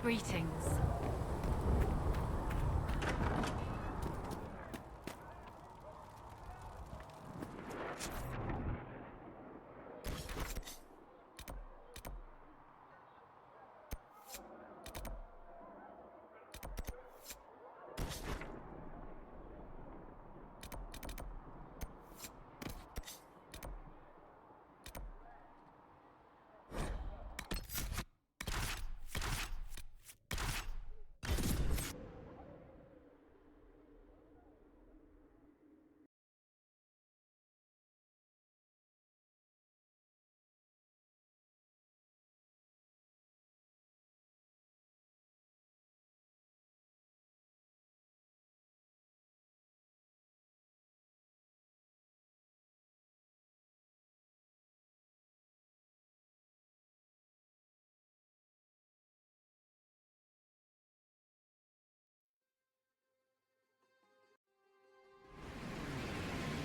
Greetings.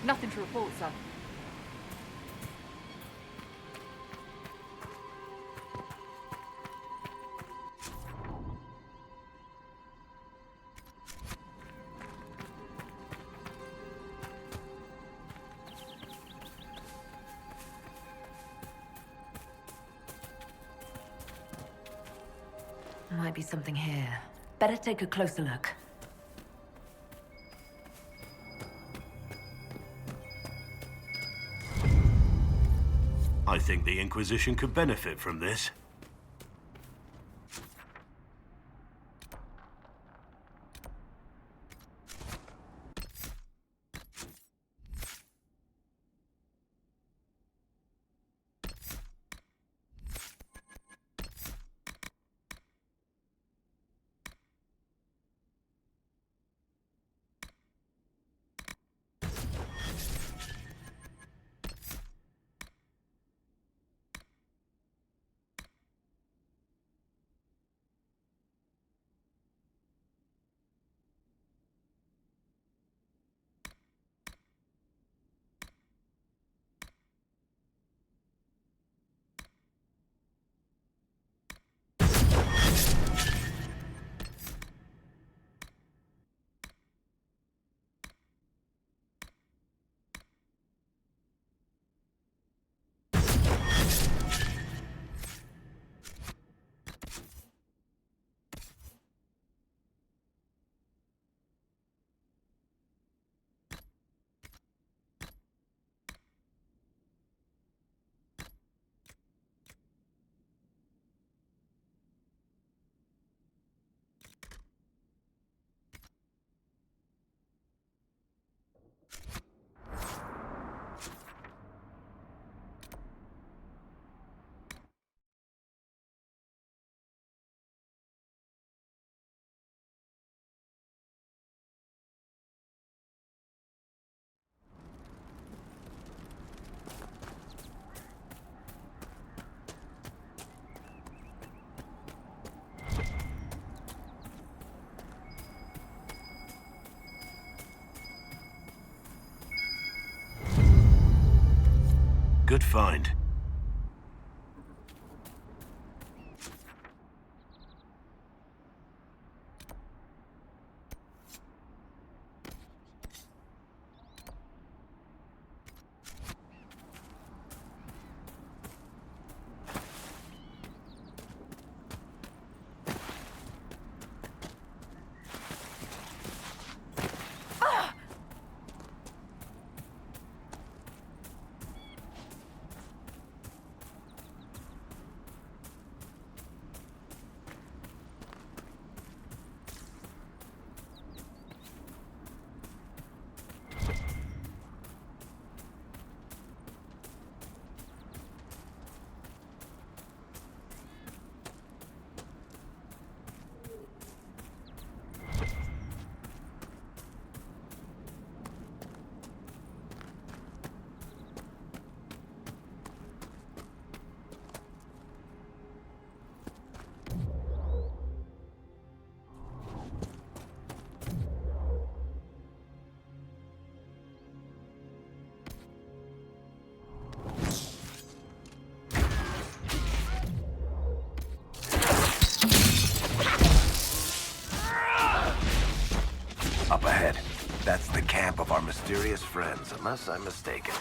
Nothing to report, sir. Might be something here. Better take a closer look. I think the Inquisition could benefit from this. Good find. mysterious friends, unless I'm mistaken.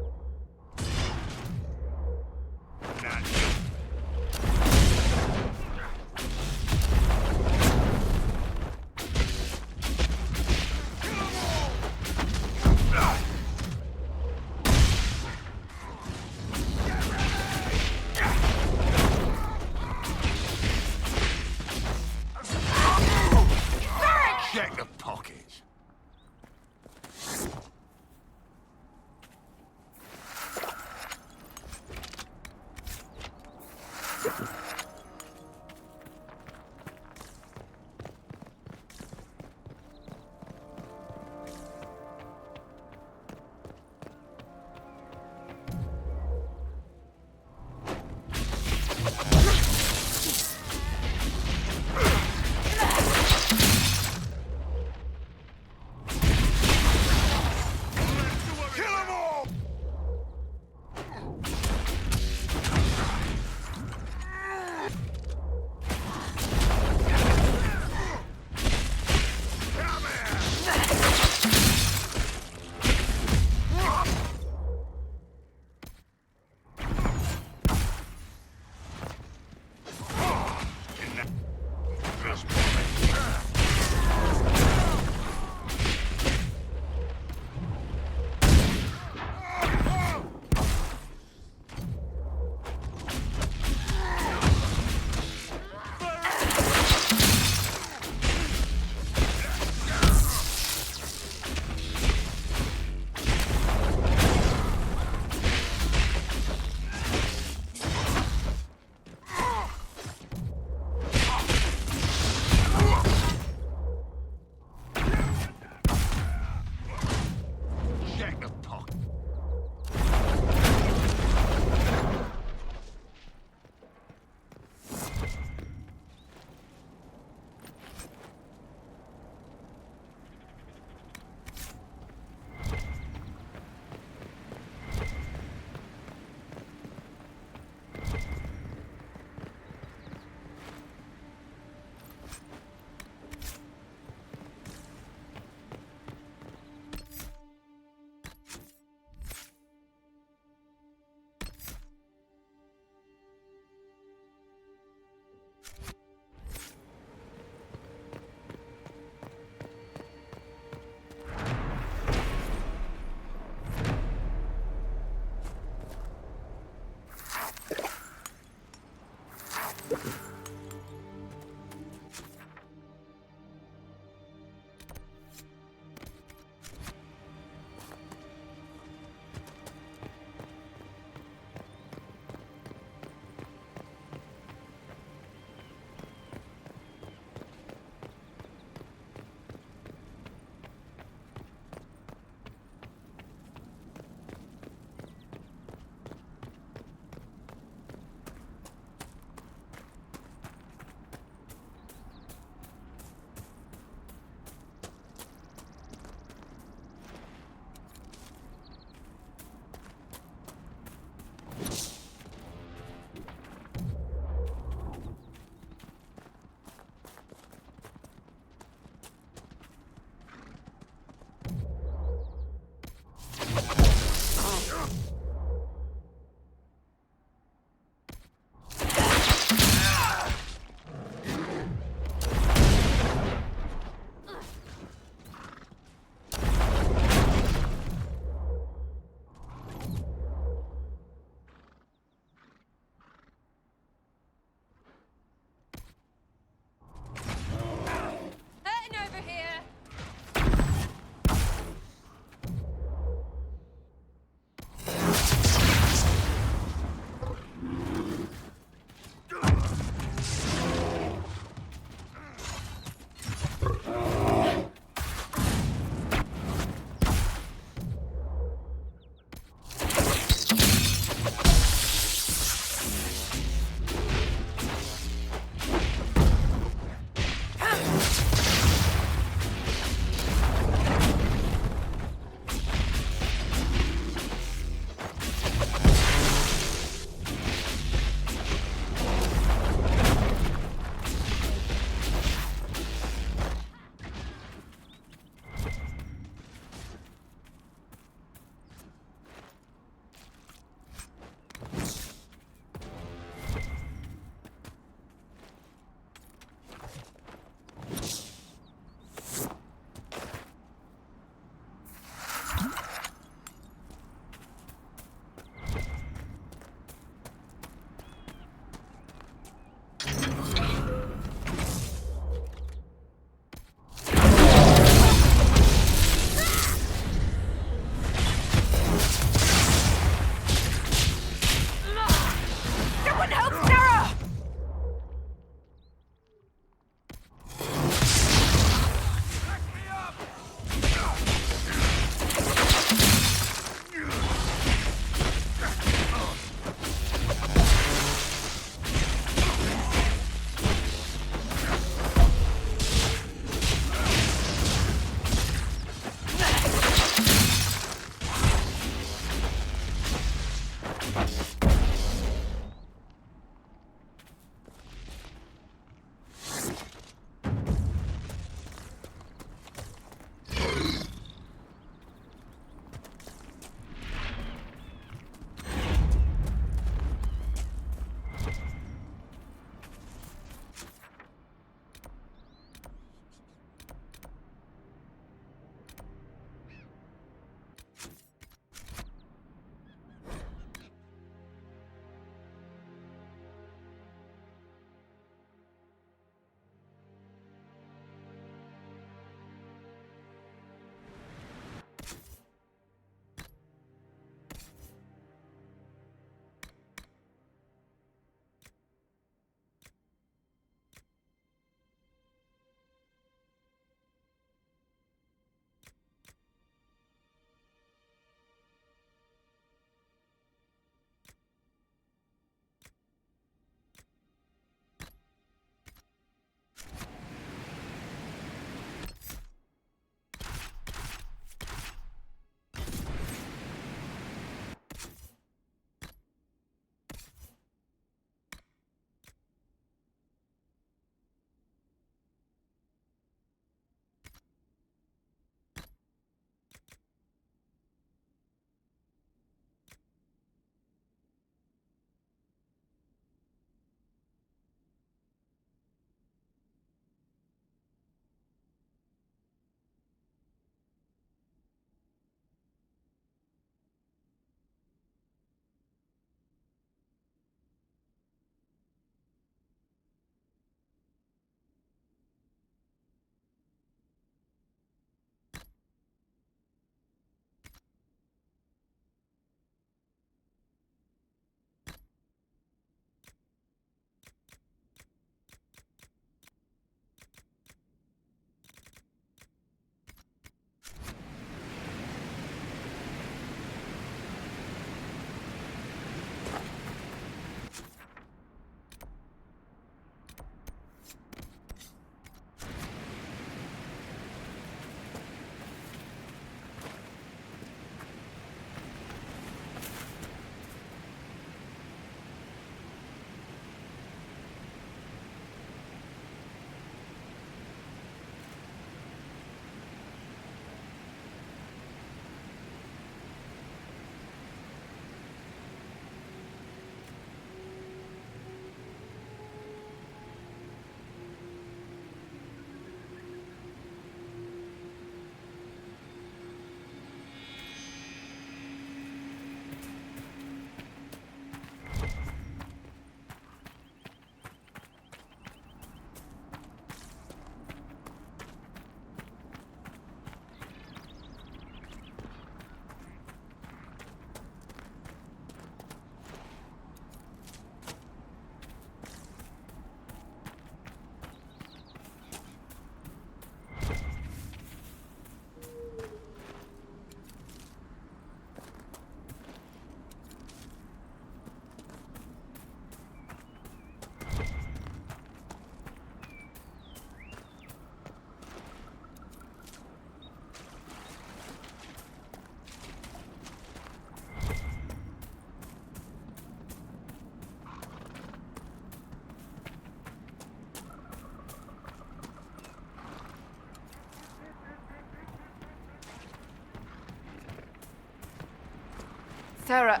Sarah,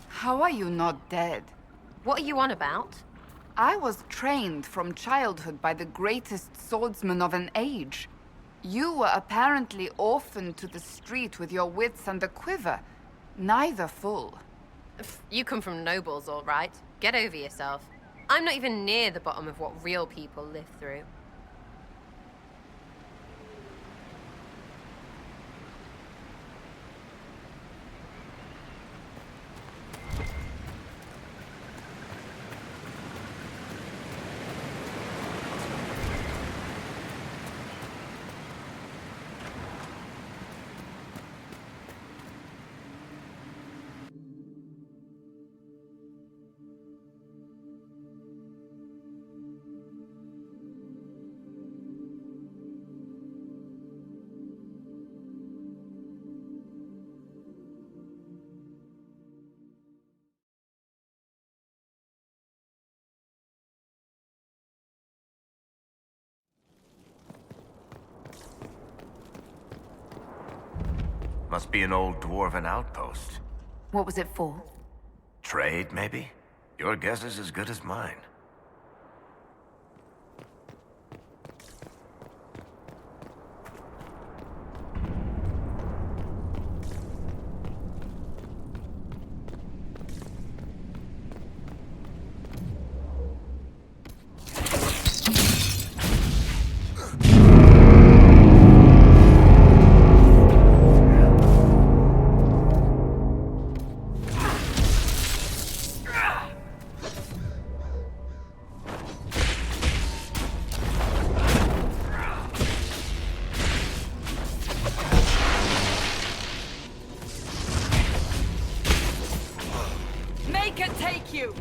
how are you not dead? What are you on about? I was trained from childhood by the greatest swordsman of an age. You were apparently orphaned to the street with your wits and a quiver, neither full. You come from nobles, all right. Get over yourself. I'm not even near the bottom of what real people live through. Must be an old dwarven outpost. What was it for? Trade, maybe? Your guess is as good as mine. Make it take you!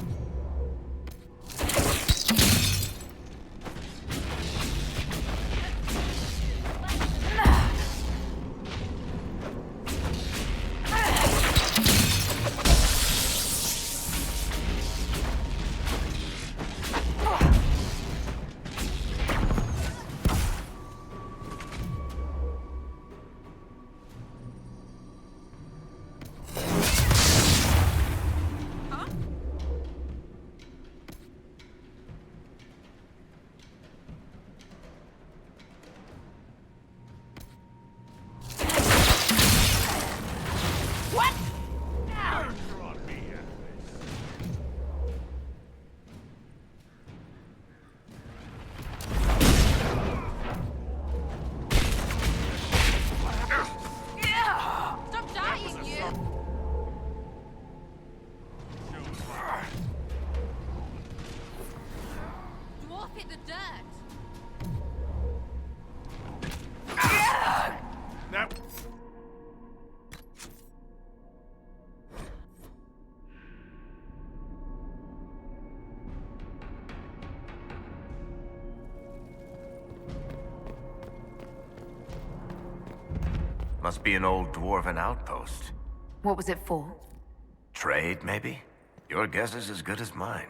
Must be an old dwarven outpost. What was it for? Trade, maybe? Your guess is as good as mine.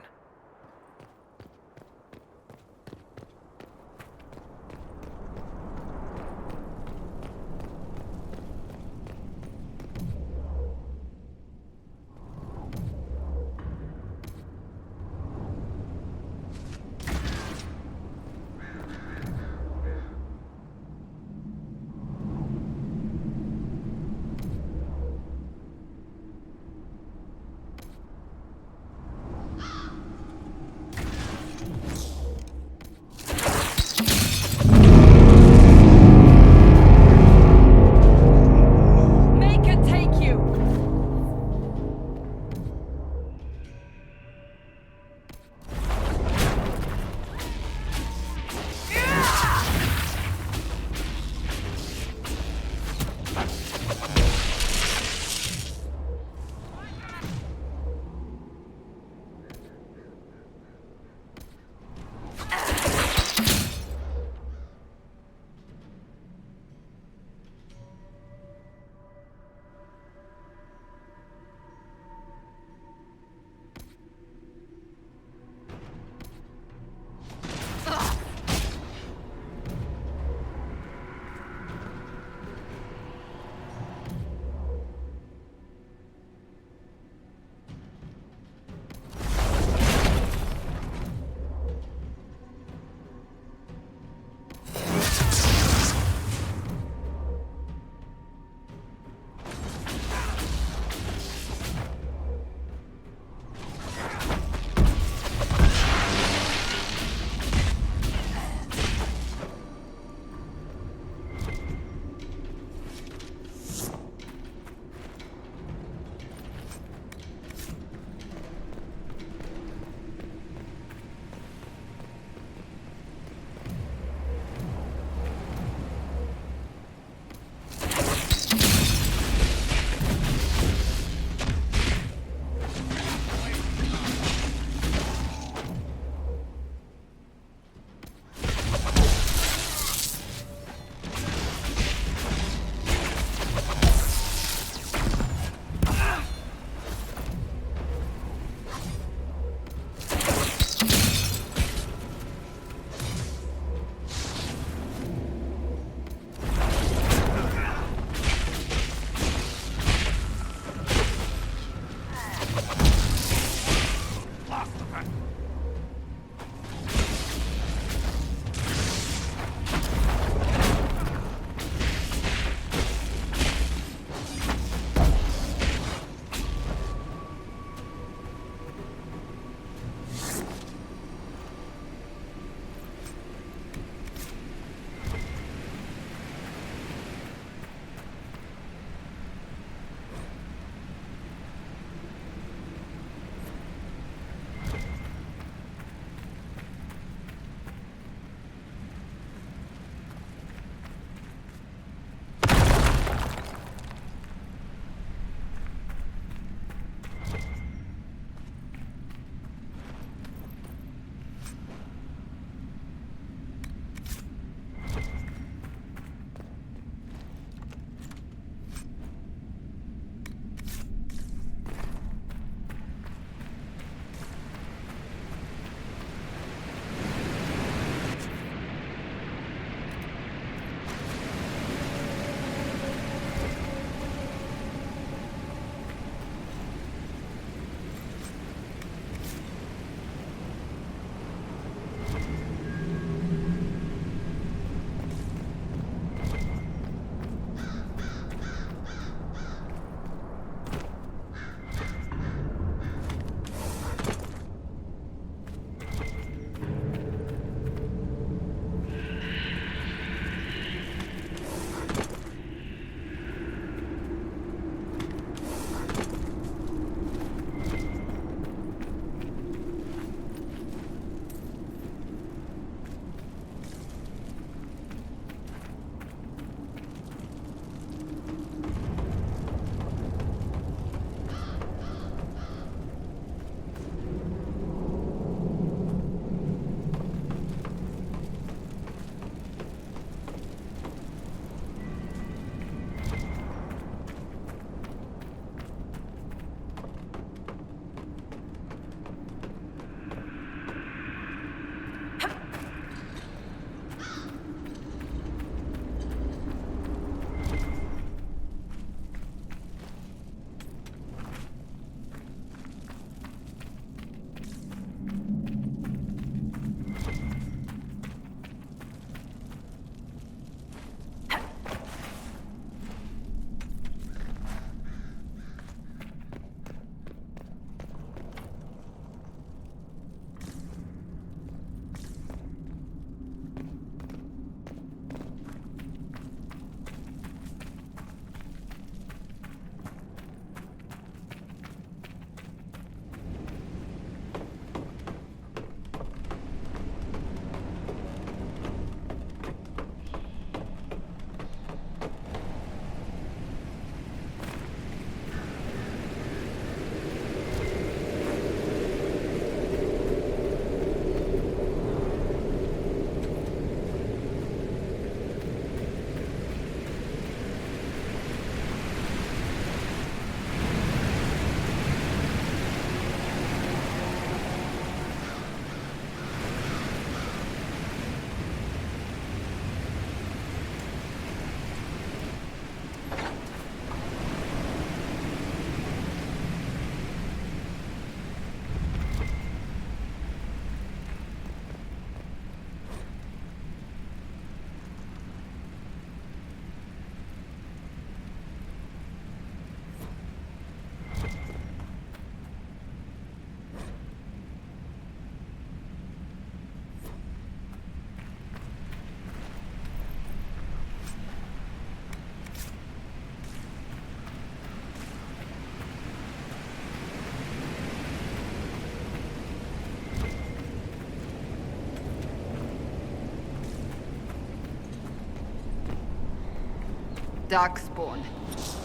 Darkspawn.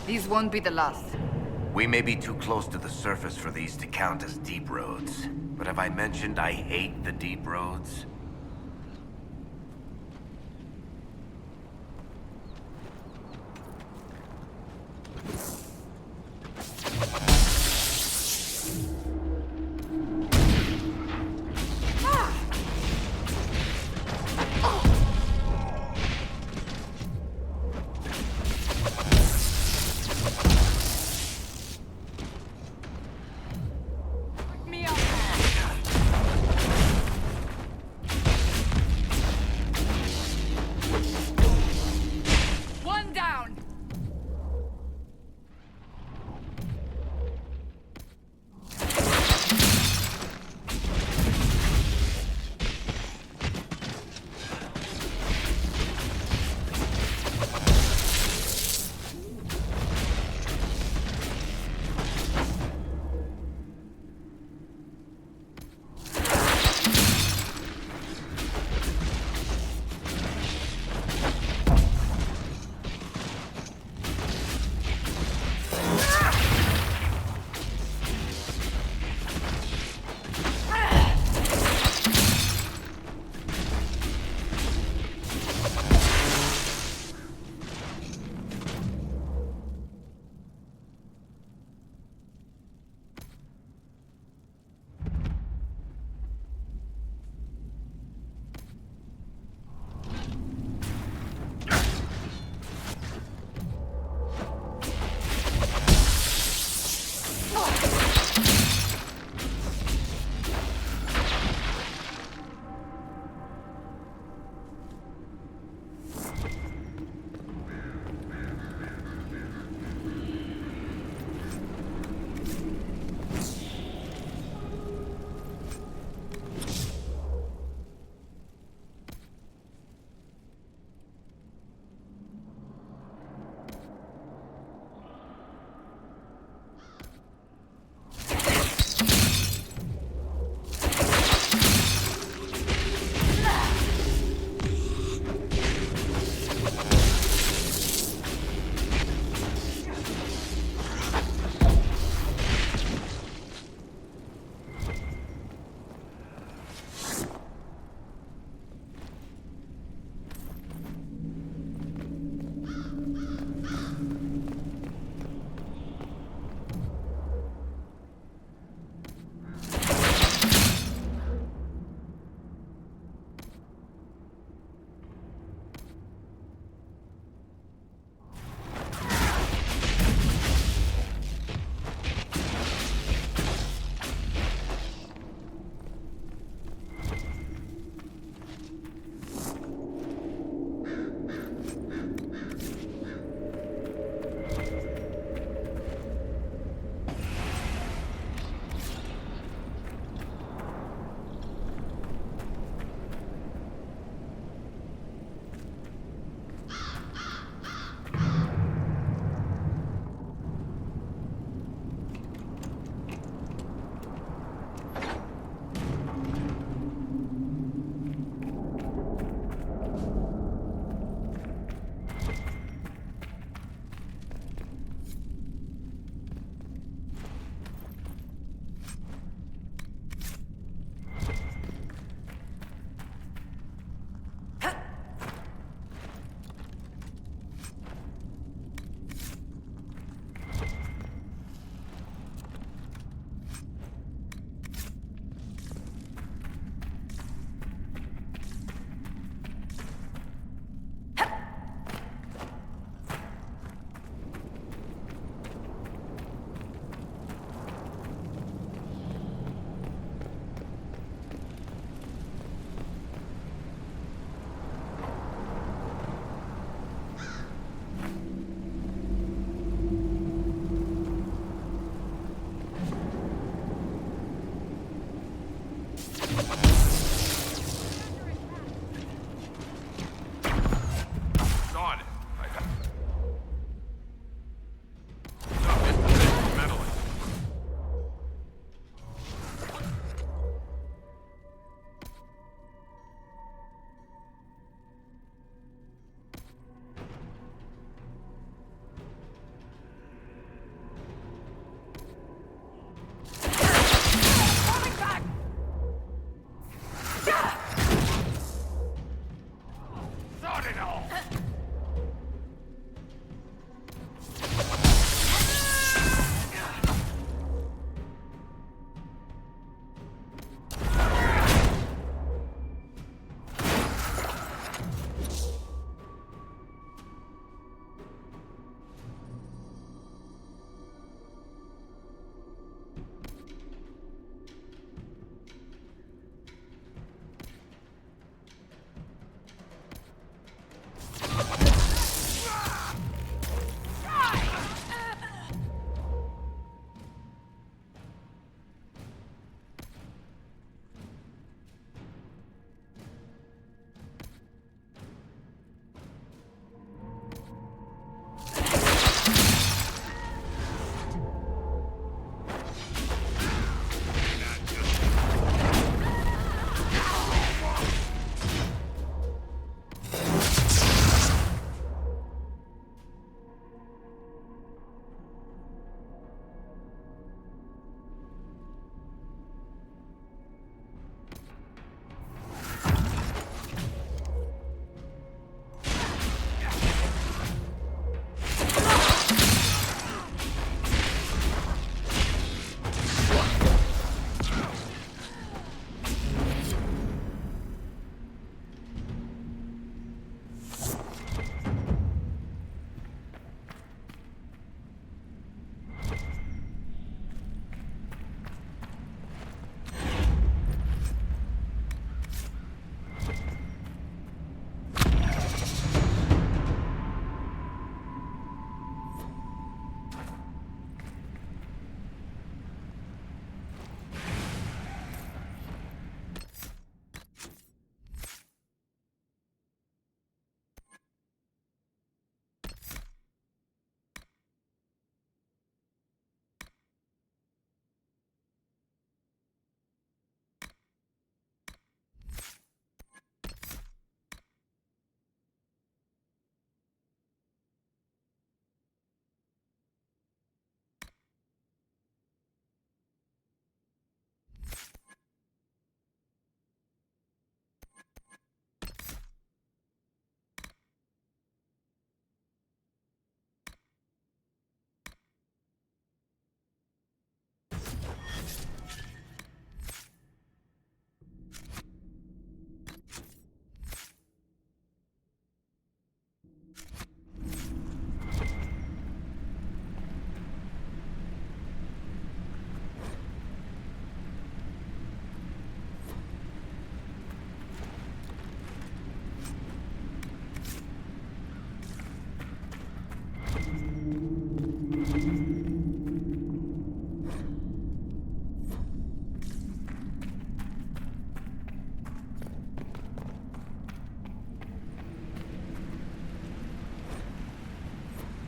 These won't be the last. We may be too close to the surface for these to count as deep roads. But have I mentioned I hate the deep roads?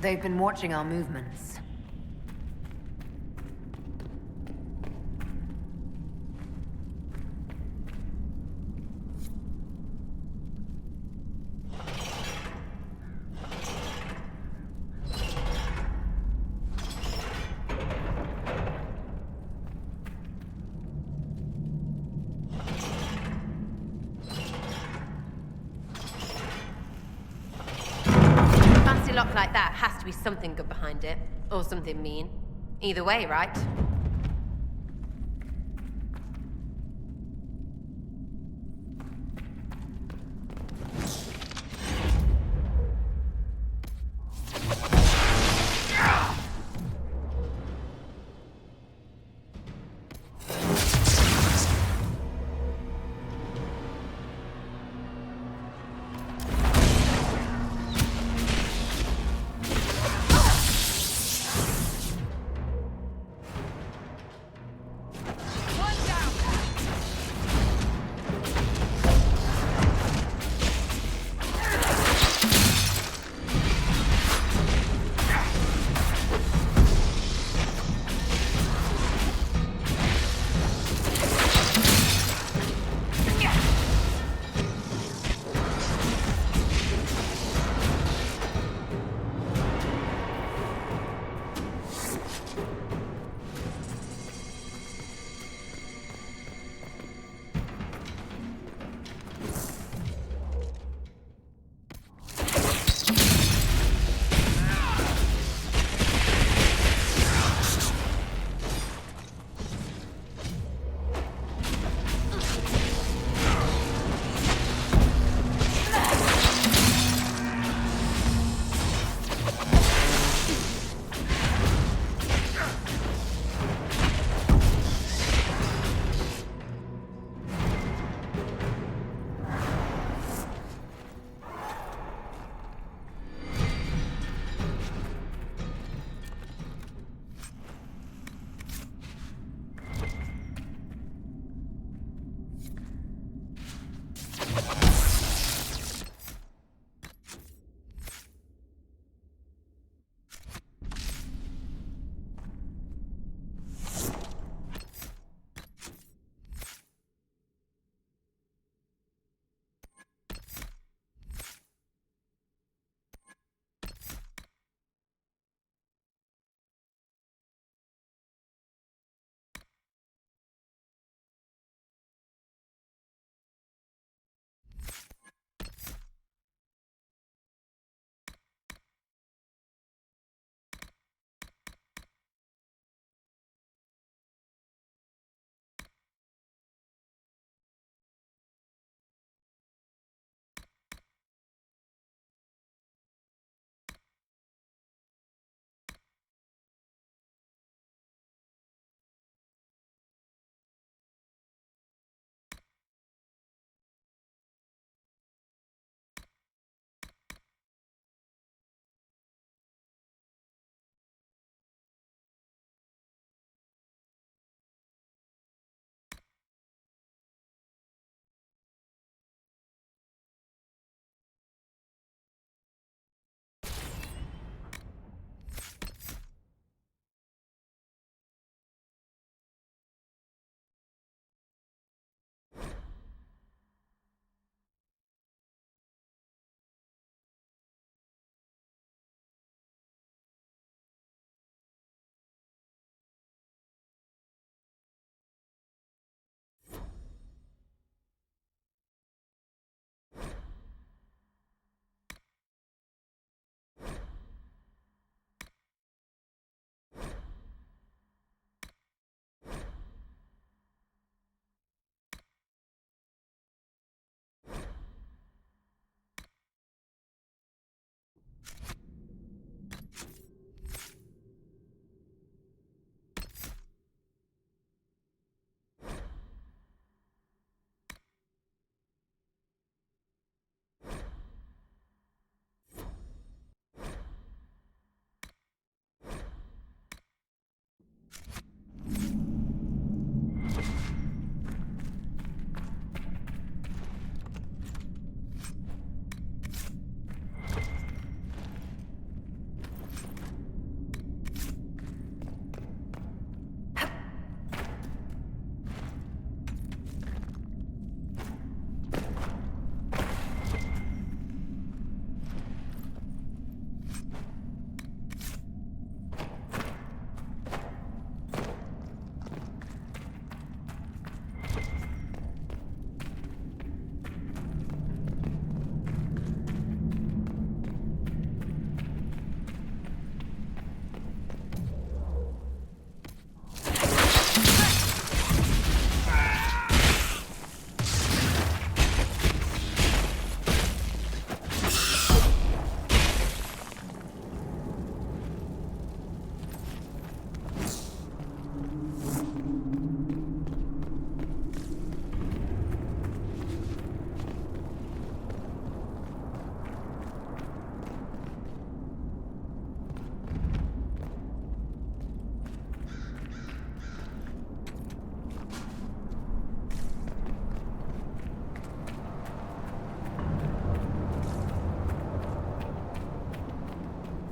They've been watching our movements. Fancy lock like that has to be something good behind it, or something mean. Either way, right?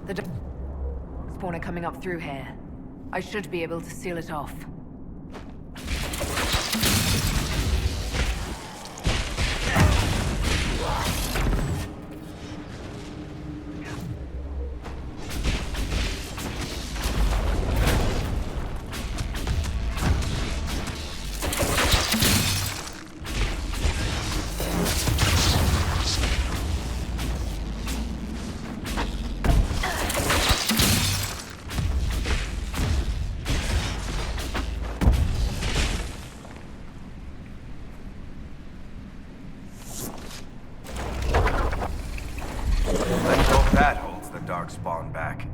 The spawner coming up through here. I should be able to seal it off. Let's hope that holds the dark spawn back.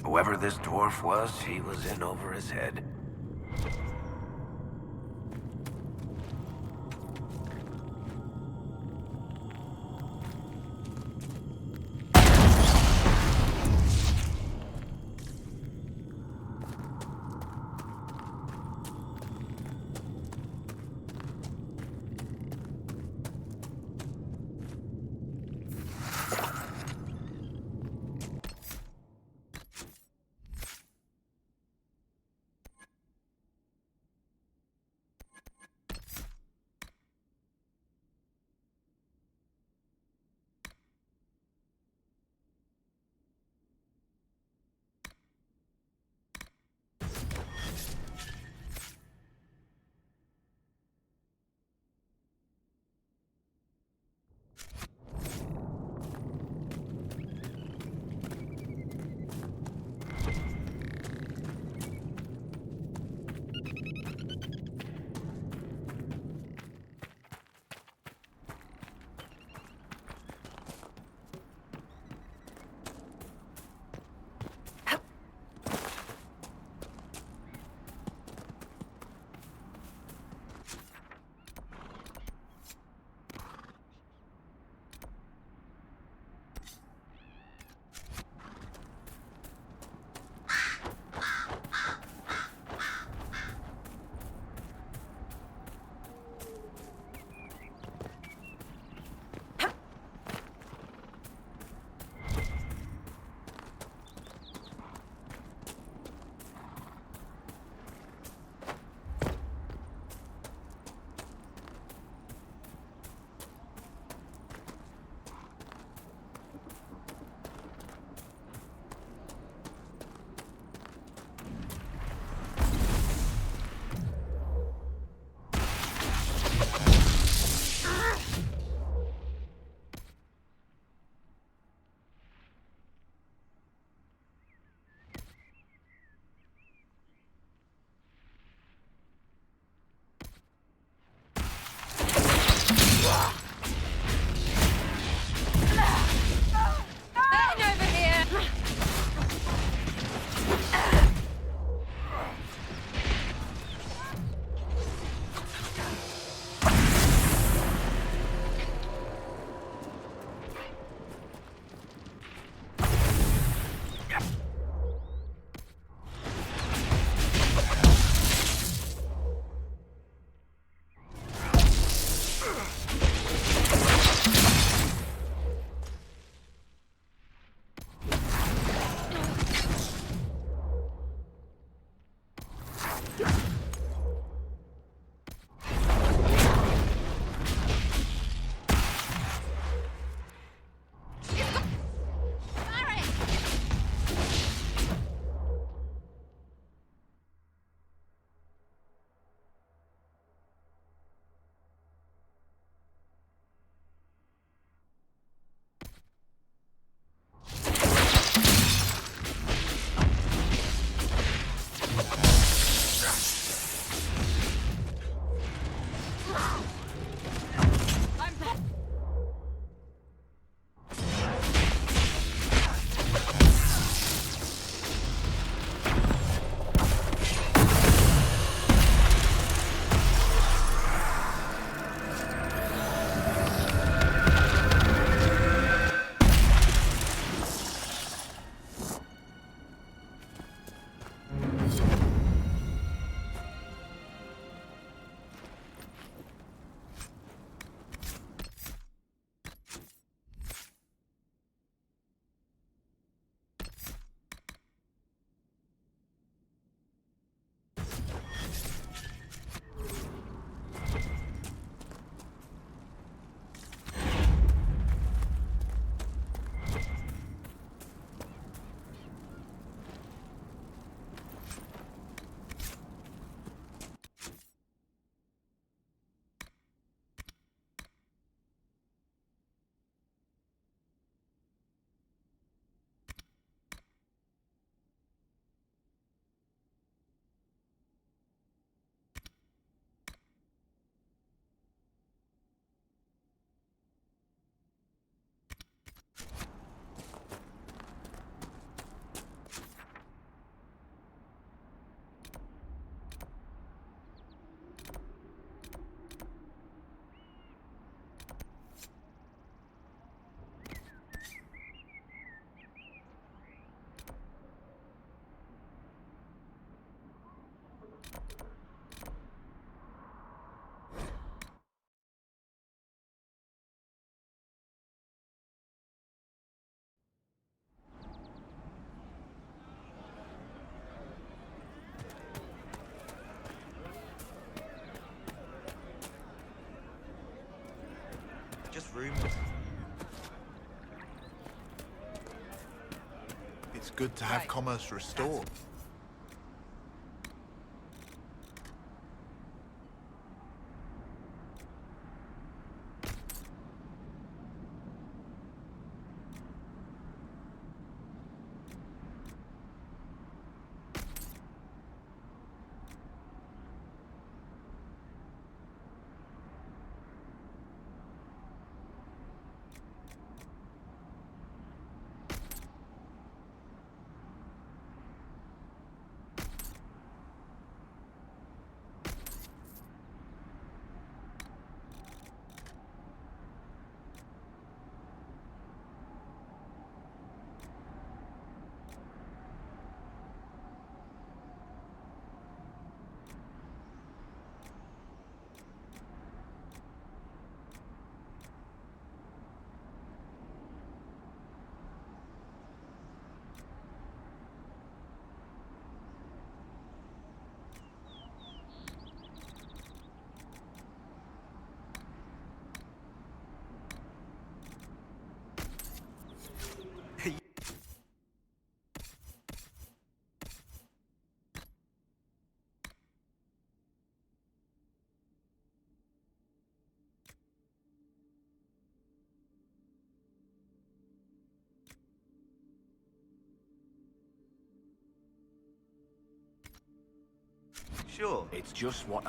Whoever this dwarf was, he was in over his head. Just rumors. It's good to have commerce restored. Sure. It's just what...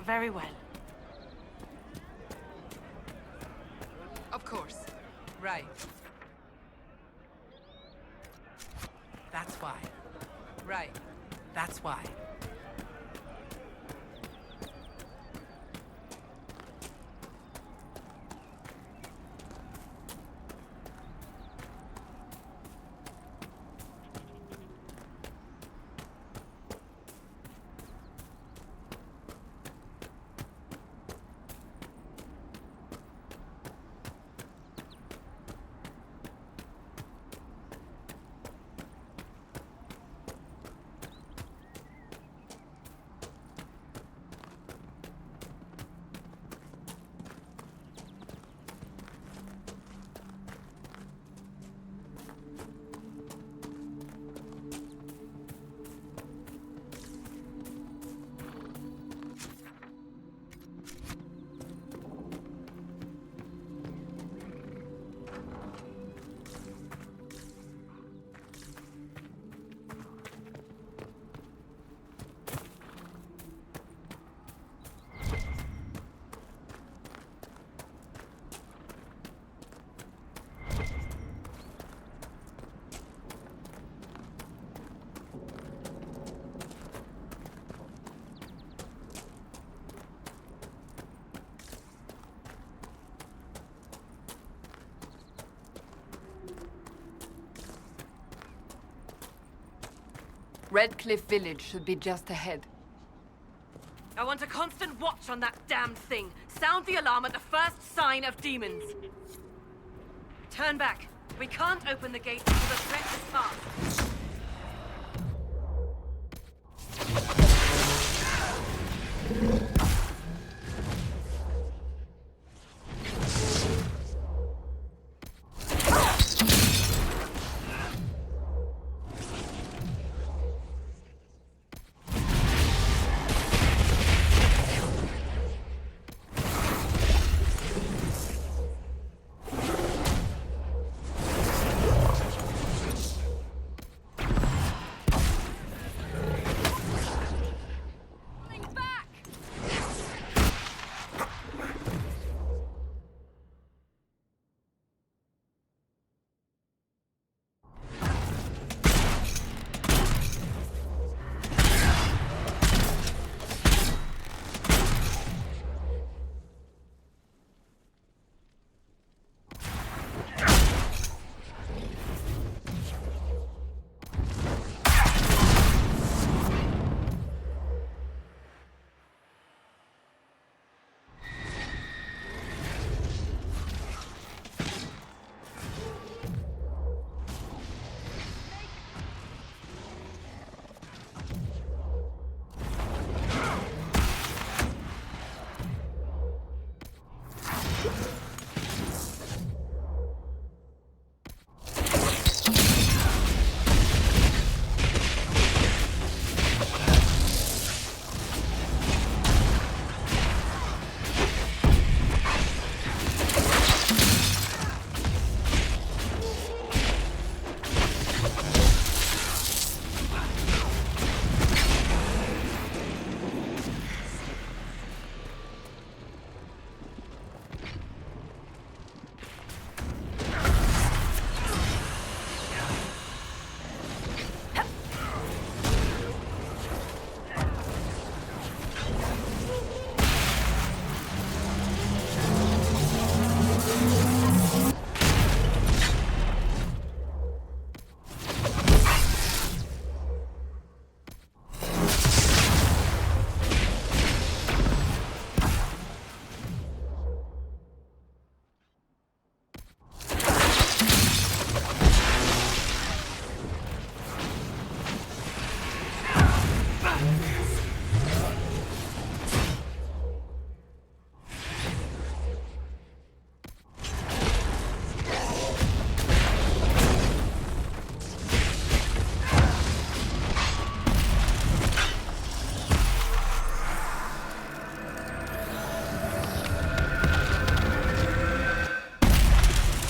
Very well. Of course. Right. That's why. Right. That's why. Redcliffe Village should be just ahead. I want a constant watch on that damned thing. Sound the alarm at the first sign of demons. Turn back. We can't open the gate until the threat is past.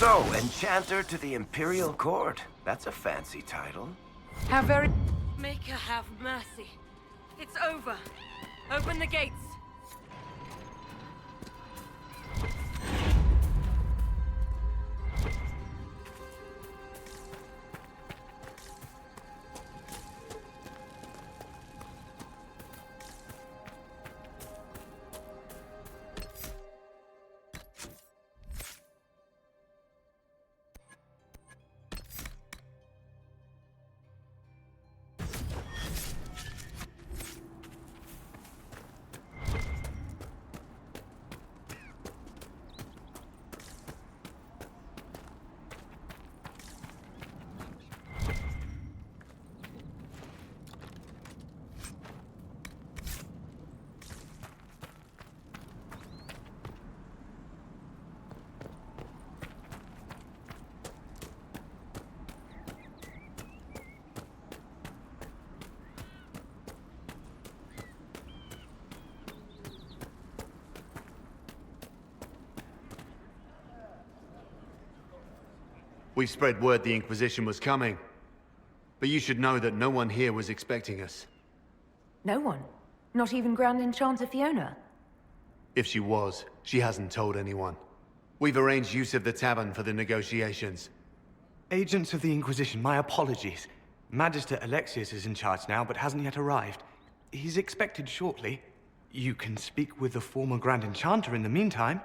So, Enchanter to the Imperial Court. That's a fancy title. How very... Make her have mercy. It's over. Open the gates. We spread word the Inquisition was coming. But you should know that no one here was expecting us. No one? Not even Grand Enchanter Fiona? If she was, she hasn't told anyone. We've arranged use of the tavern for the negotiations. Agents of the Inquisition, my apologies. Magister Alexius is in charge now, but hasn't yet arrived. He's expected shortly. You can speak with the former Grand Enchanter in the meantime.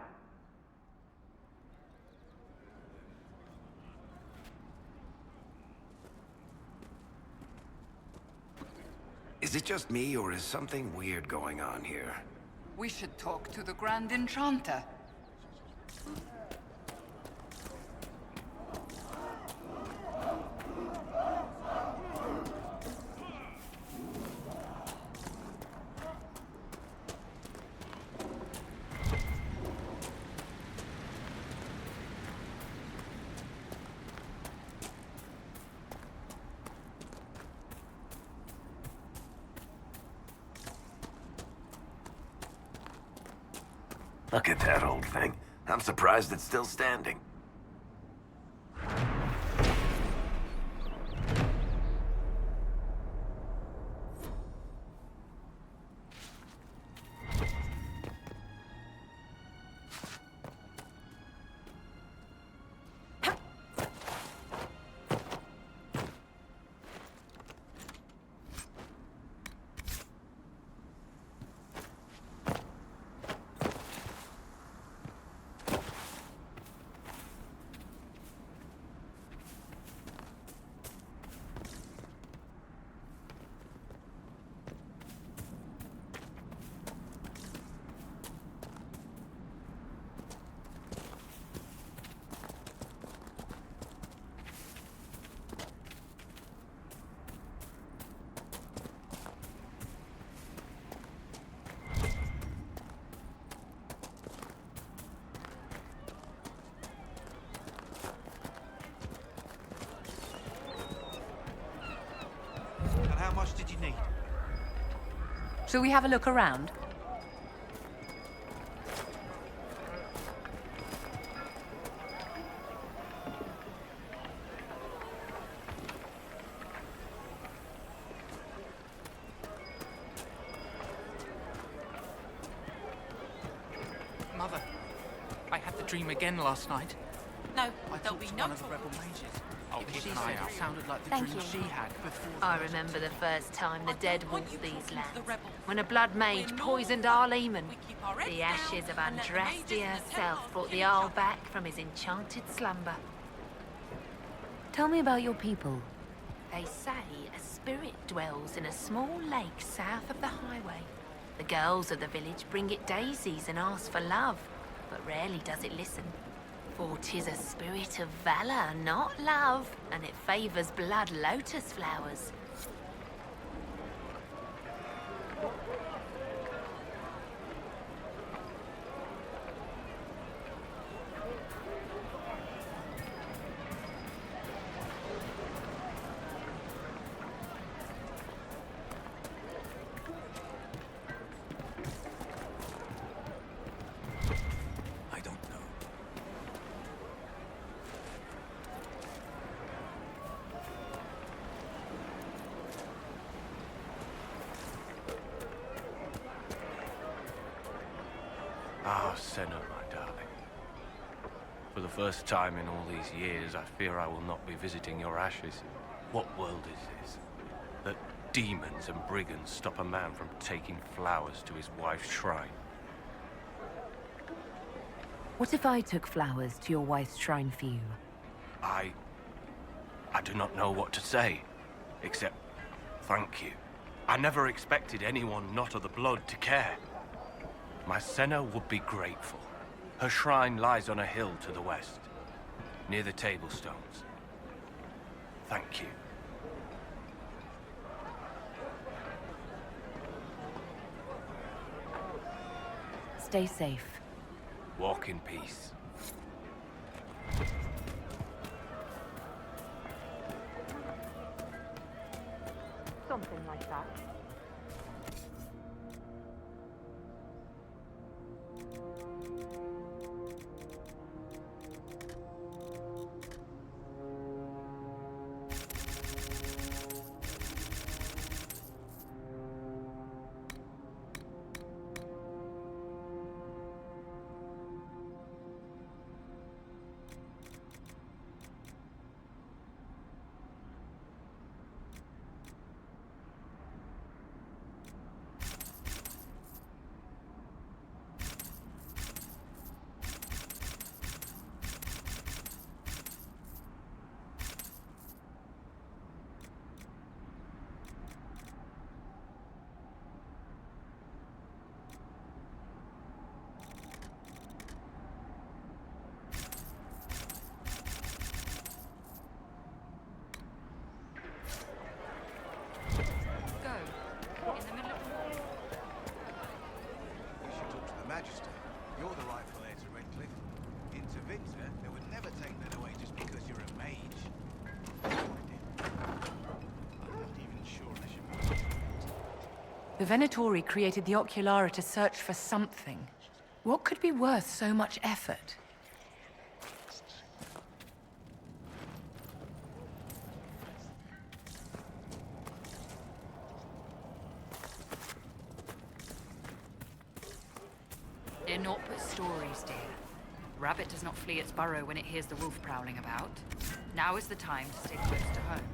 Is it just me, or is something weird going on here? We should talk to the Grand Enchanter. Look at that old thing. I'm surprised it's still standing. How much did you need? Shall we have a look around? Mother, I had the dream again last night. No, I there'll talked be to no one of the trouble. rebel mages. She keep an said eye it out. sounded like the Thank dream you. she had before. I remember the first time the dead walked these lands. the rebels. When a blood mage We're poisoned normal. our Leman. We keep our heads The down ashes of and let the mages Andrastia and the herself temples brought kill the each Arl other. back from his enchanted slumber. Tell me about your people. They say a spirit dwells in a small lake south of the highway. The girls of the village bring it daisies and ask for love, but rarely does it listen. For 'tis a spirit of valor, not love, and it favors blood lotus flowers. I don't know. Ah, Senna, my darling. For the first time in all these years, I fear I will not be visiting your ashes. What world is this? That demons and brigands stop a man from taking flowers to his wife's shrine. What if I took flowers to your wife's shrine for you? I do not know what to say, except thank you. I never expected anyone not of the blood to care. My Senna would be grateful. Her shrine lies on a hill to the west, near the tablstones. Thank you. Stay safe. Walk in peace. Something like that. The Venatori created the Oculara to search for something. What could be worth so much effort? They're naught but stories, dear. Rabbit does not flee its burrow when it hears the wolf prowling about. Now is the time to stay close to home.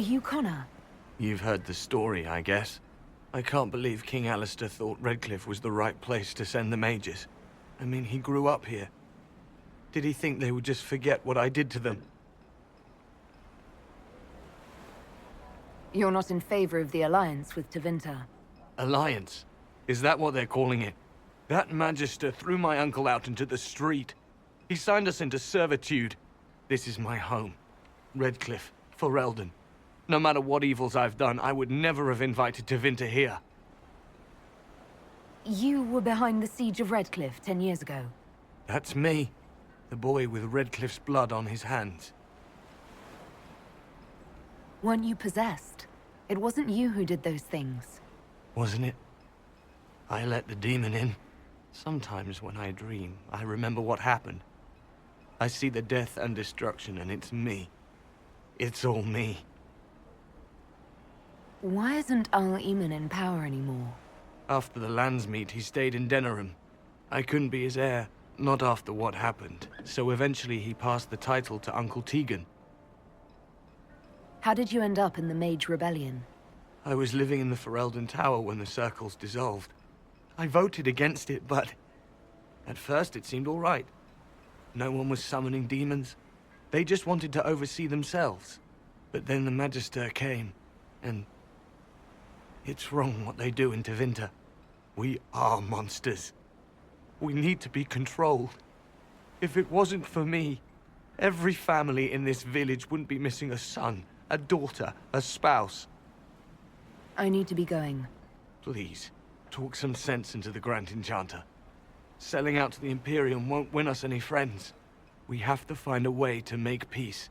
Are you Connor? You've heard the story, I guess. I can't believe King Alistair thought Redcliffe was the right place to send the mages. I mean, he grew up here. Did he think they would just forget what I did to them? You're not in favor of the alliance with Tevinter. Alliance? Is that what they're calling it? That Magister threw my uncle out into the street. He signed us into servitude. This is my home. Redcliffe, Ferelden. No matter what evils I've done, I would never have invited Tevinter here. You were behind the siege of Redcliffe 10 years ago. That's me. The boy with Redcliffe's blood on his hands. Weren't you possessed? It wasn't you who did those things. Wasn't it? I let the demon in. Sometimes when I dream, I remember what happened. I see the death and destruction, and it's me. It's all me. Why isn't Al-Eamon in power anymore? After the Landsmeet, he stayed in Denerim. I couldn't be his heir, not after what happened. So eventually he passed the title to Uncle Tegan. How did you end up in the Mage Rebellion? I was living in the Ferelden Tower when the circles dissolved. I voted against it, but at first it seemed all right. No one was summoning demons. They just wanted to oversee themselves. But then the Magister came, and it's wrong what they do in Tevinter. We are monsters. We need to be controlled. If it wasn't for me, every family in this village wouldn't be missing a son, a daughter, a spouse. I need to be going. Please, talk some sense into the Grand Enchanter. Selling out to the Imperium won't win us any friends. We have to find a way to make peace.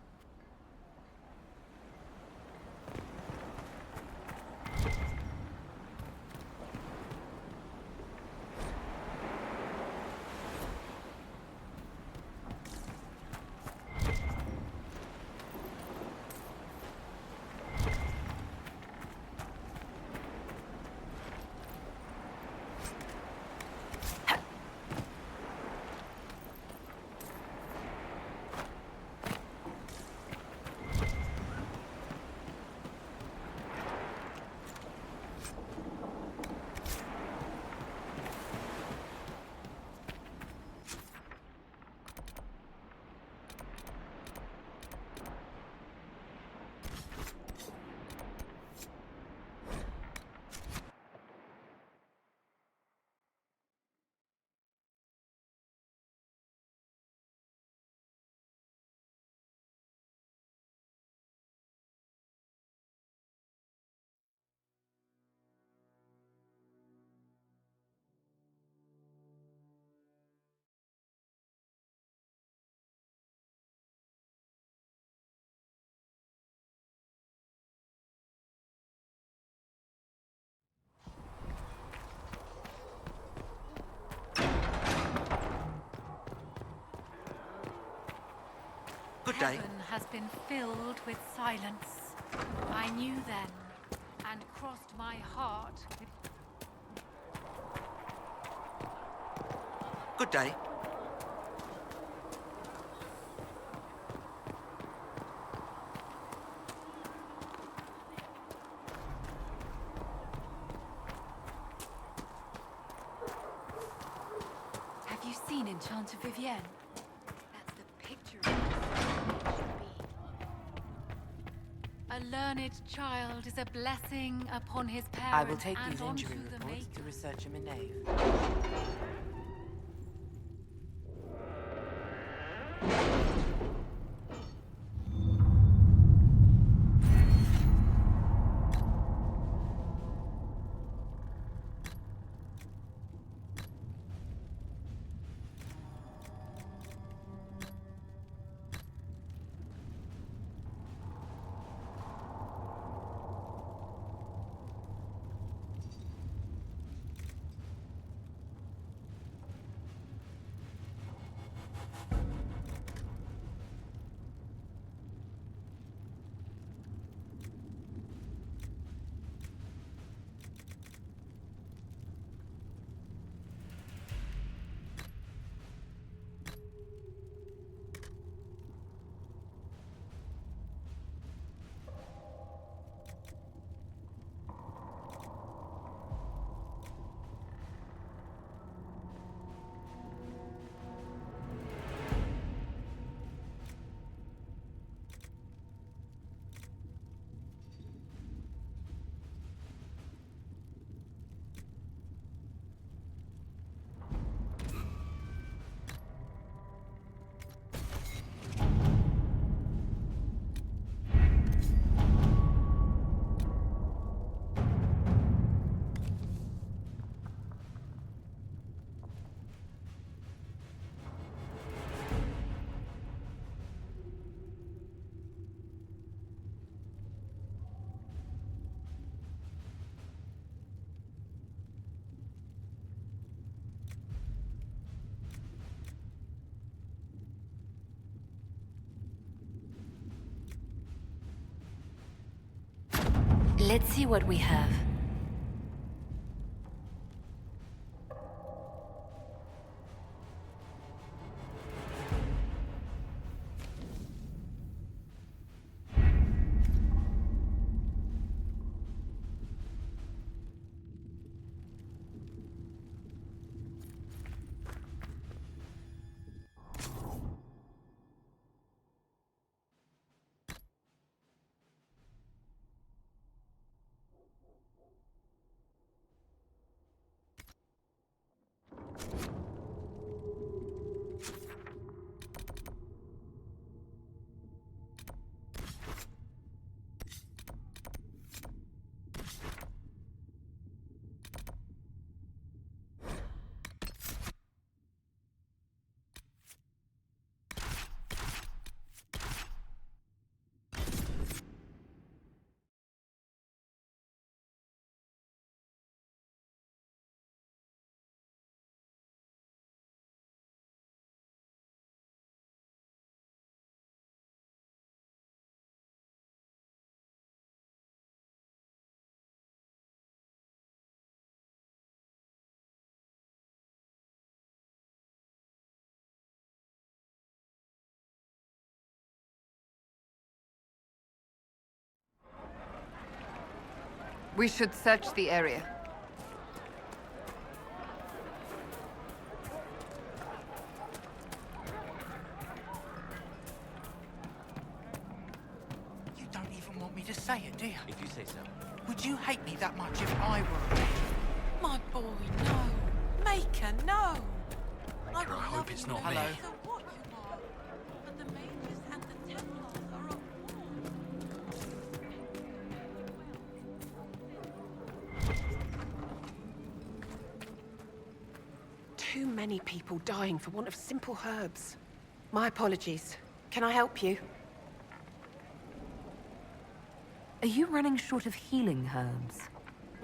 Good day. Heaven has been filled with silence. I knew then, and crossed my heart with... Good day. Have you seen Enchanter Vivienne? That's the picture of what should be. A learned child is a blessing upon his parents. I will take and these onto injury the reports to maker. research him in Nave. Let's see what we have. We should search the area. You don't even want me to say it, do you? If you say so. Would you hate me that much if I were a My boy, no. Maker, no. I hope it's not me. Hello. What you are. But the mages and the Templars are at war. Too many people dying for want of simple herbs. My apologies. Can I help you? Are you running short of healing herbs?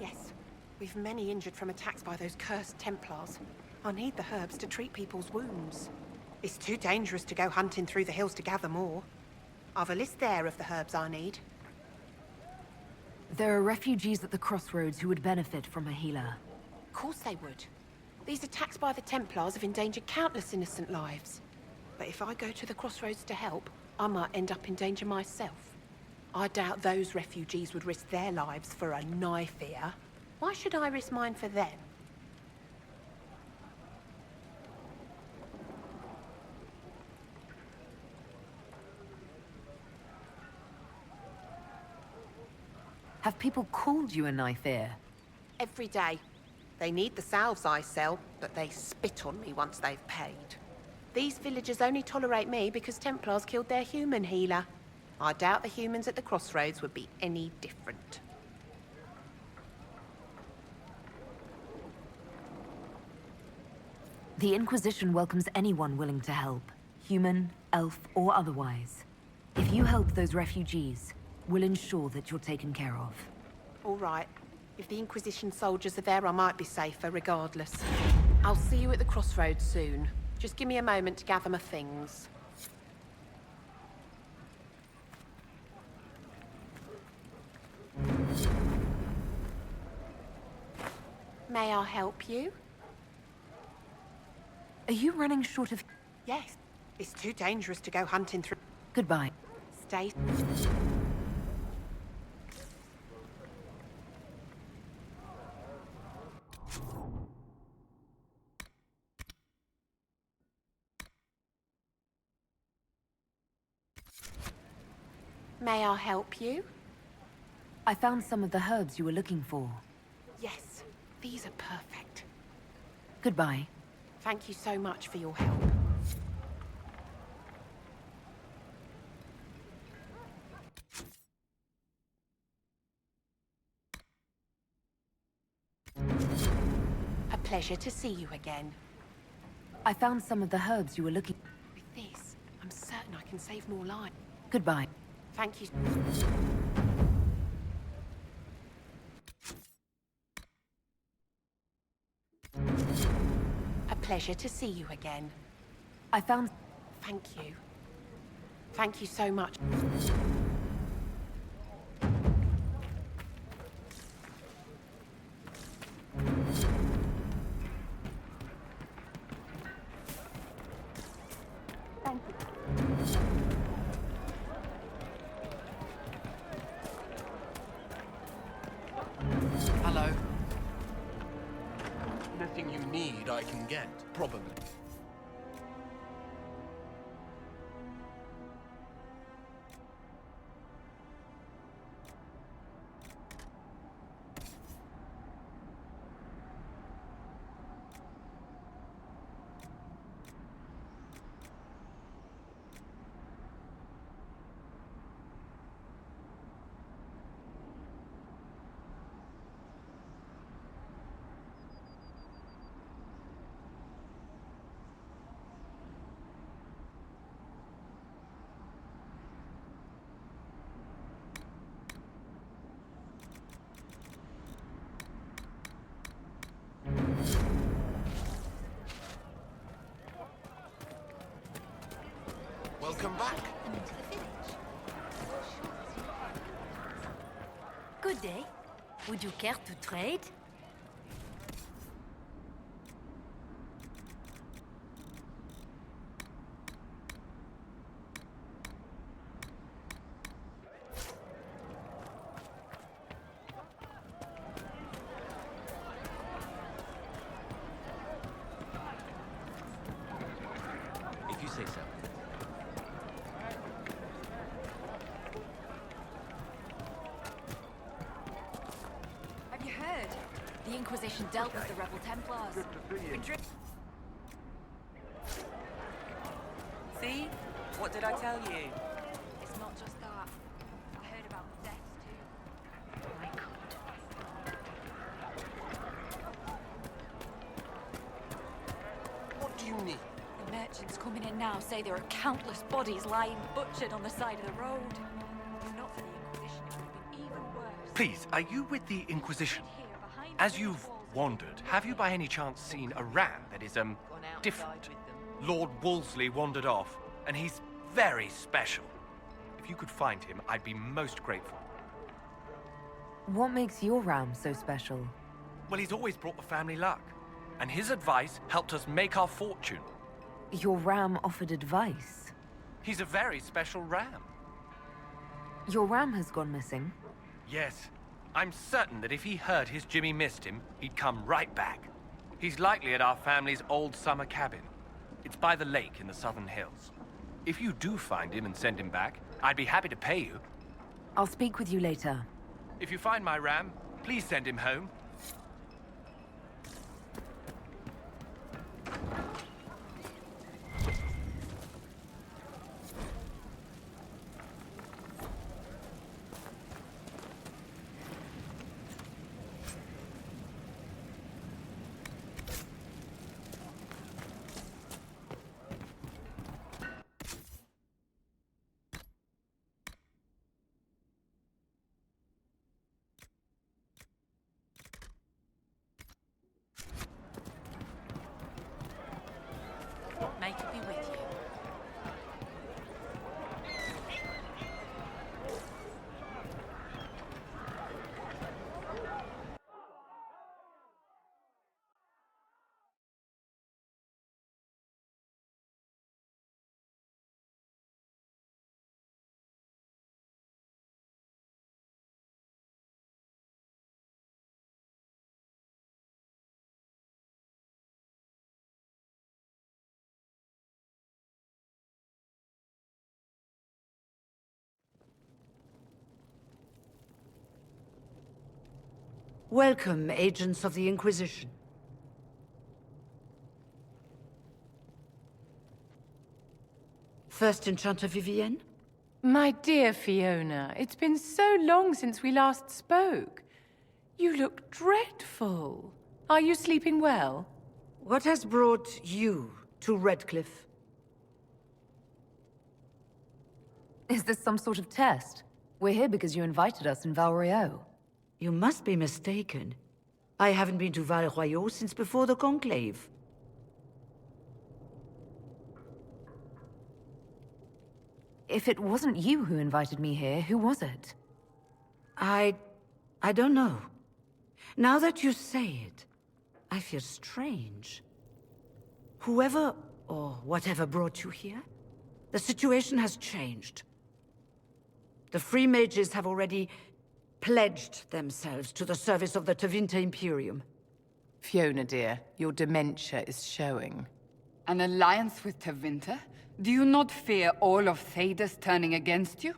Yes. We've many injured from attacks by those cursed Templars. I need the herbs to treat people's wounds. It's too dangerous to go hunting through the hills to gather more. I've a list there of the herbs I need. There are refugees at the crossroads who would benefit from a healer. Of course they would. These attacks by the Templars have endangered countless innocent lives. But if I go to the crossroads to help, I might end up in danger myself. I doubt those refugees would risk their lives for a knife here. Why should I risk mine for them? Have people called you a knife ear? Every day. They need the salves I sell, but they spit on me once they've paid. These villagers only tolerate me because Templars killed their human healer. I doubt the humans at the crossroads would be any different. The Inquisition welcomes anyone willing to help, human, elf, or otherwise. If you help those refugees, we'll ensure that you're taken care of. All right. If the Inquisition soldiers are there, I might be safer regardless. I'll see you at the crossroads soon. Just give me a moment to gather my things. May I help you? Are you running short of... Yes. It's too dangerous to go hunting through... Goodbye. Stay... May I help you? I found some of the herbs you were looking for. Yes, these are perfect. Goodbye. Thank you so much for your help. A pleasure to see you again. I found some of the herbs you were looking... With this, I'm certain I can save more lives. Goodbye. Thank you. A pleasure to see you again. I found... Thank you. Thank you so much. Everything you need, I can get, probably. Welcome back. Good day. Would you care to trade? If you say so. Have you heard? The Inquisition dealt with the rebel Templars. Good to see you. See? What did I tell you? It's not just that. I heard about the deaths too. My God. What do you need? The merchants coming in now say there are countless bodies lying butchered on the side of the road. If not for the Inquisition, it would have been even worse. Please, are you with the Inquisition? Here, behind As the you've walls of- wandered, have you by any chance seen a ram that is, Gone out different? and died with them. Lord Wolseley wandered off, and he's very special. If you could find him, I'd be most grateful. What makes your ram so special? Well, he's always brought the family luck, and his advice helped us make our fortune. Your ram offered advice. He's a very special ram. Your ram has gone missing. Yes, I'm certain that if he heard his Jimmy missed him, he'd come right back. He's likely at our family's old summer cabin. It's by the lake in the southern hills. If you do find him and send him back, I'd be happy to pay you. I'll speak with you later. If you find my ram, please send him home. May it be with you. Welcome, agents of the Inquisition. First Enchanter Vivienne? My dear Fiona, it's been so long since we last spoke. You look dreadful. Are you sleeping well? What has brought you to Redcliffe? Is this some sort of test? We're here because you invited us in Val Royeaux. You must be mistaken. I haven't been to Val Royeaux since before the Conclave. If it wasn't you who invited me here, who was it? I don't know. Now that you say it, I feel strange. Whoever or whatever brought you here, the situation has changed. The Free Mages have already pledged themselves to the service of the Tevinter Imperium. Fiona, dear, your dementia is showing. An alliance with Tevinter? Do you not fear all of Thedas turning against you?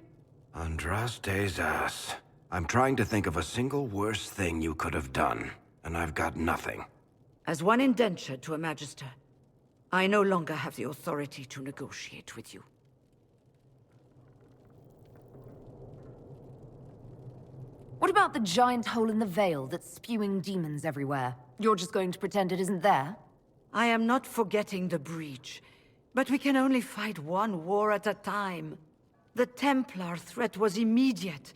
Andraste's ass. I'm trying to think of a single worse thing you could have done, and I've got nothing. As one indentured to a Magister, I no longer have the authority to negotiate with you. What about the giant hole in the veil that's spewing demons everywhere? You're just going to pretend it isn't there? I am not forgetting the breach, but we can only fight one war at a time. The Templar threat was immediate.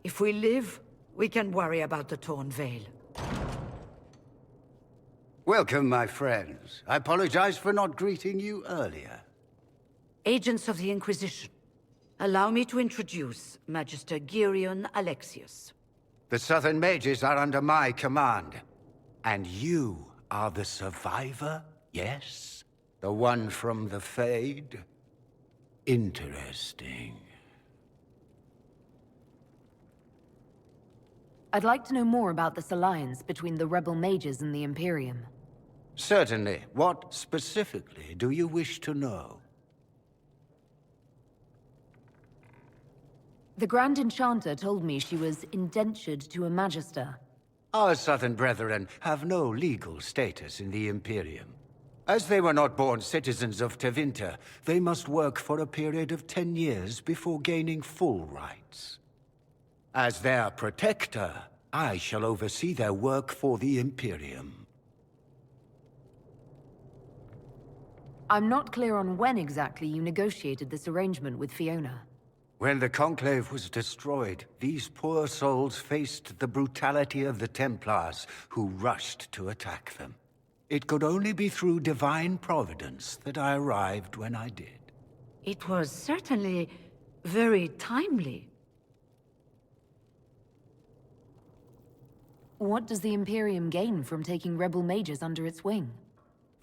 If we live, we can worry about the torn veil. Welcome, my friends. I apologize for not greeting you earlier. Agents of the Inquisition, allow me to introduce Magister Girion Alexius. The Southern Mages are under my command. And you are the survivor, yes? The one from the Fade? Interesting. I'd like to know more about this alliance between the rebel mages and the Imperium. Certainly. What specifically do you wish to know? The Grand Enchanter told me she was indentured to a Magister. Our Southern brethren have no legal status in the Imperium. As they were not born citizens of Tevinter, they must work for a period of 10 years before gaining full rights. As their protector, I shall oversee their work for the Imperium. I'm not clear on when exactly you negotiated this arrangement with Fiona. When the Conclave was destroyed, these poor souls faced the brutality of the Templars, who rushed to attack them. It could only be through divine providence that I arrived when I did. It was certainly very timely. What does the Imperium gain from taking rebel mages under its wing?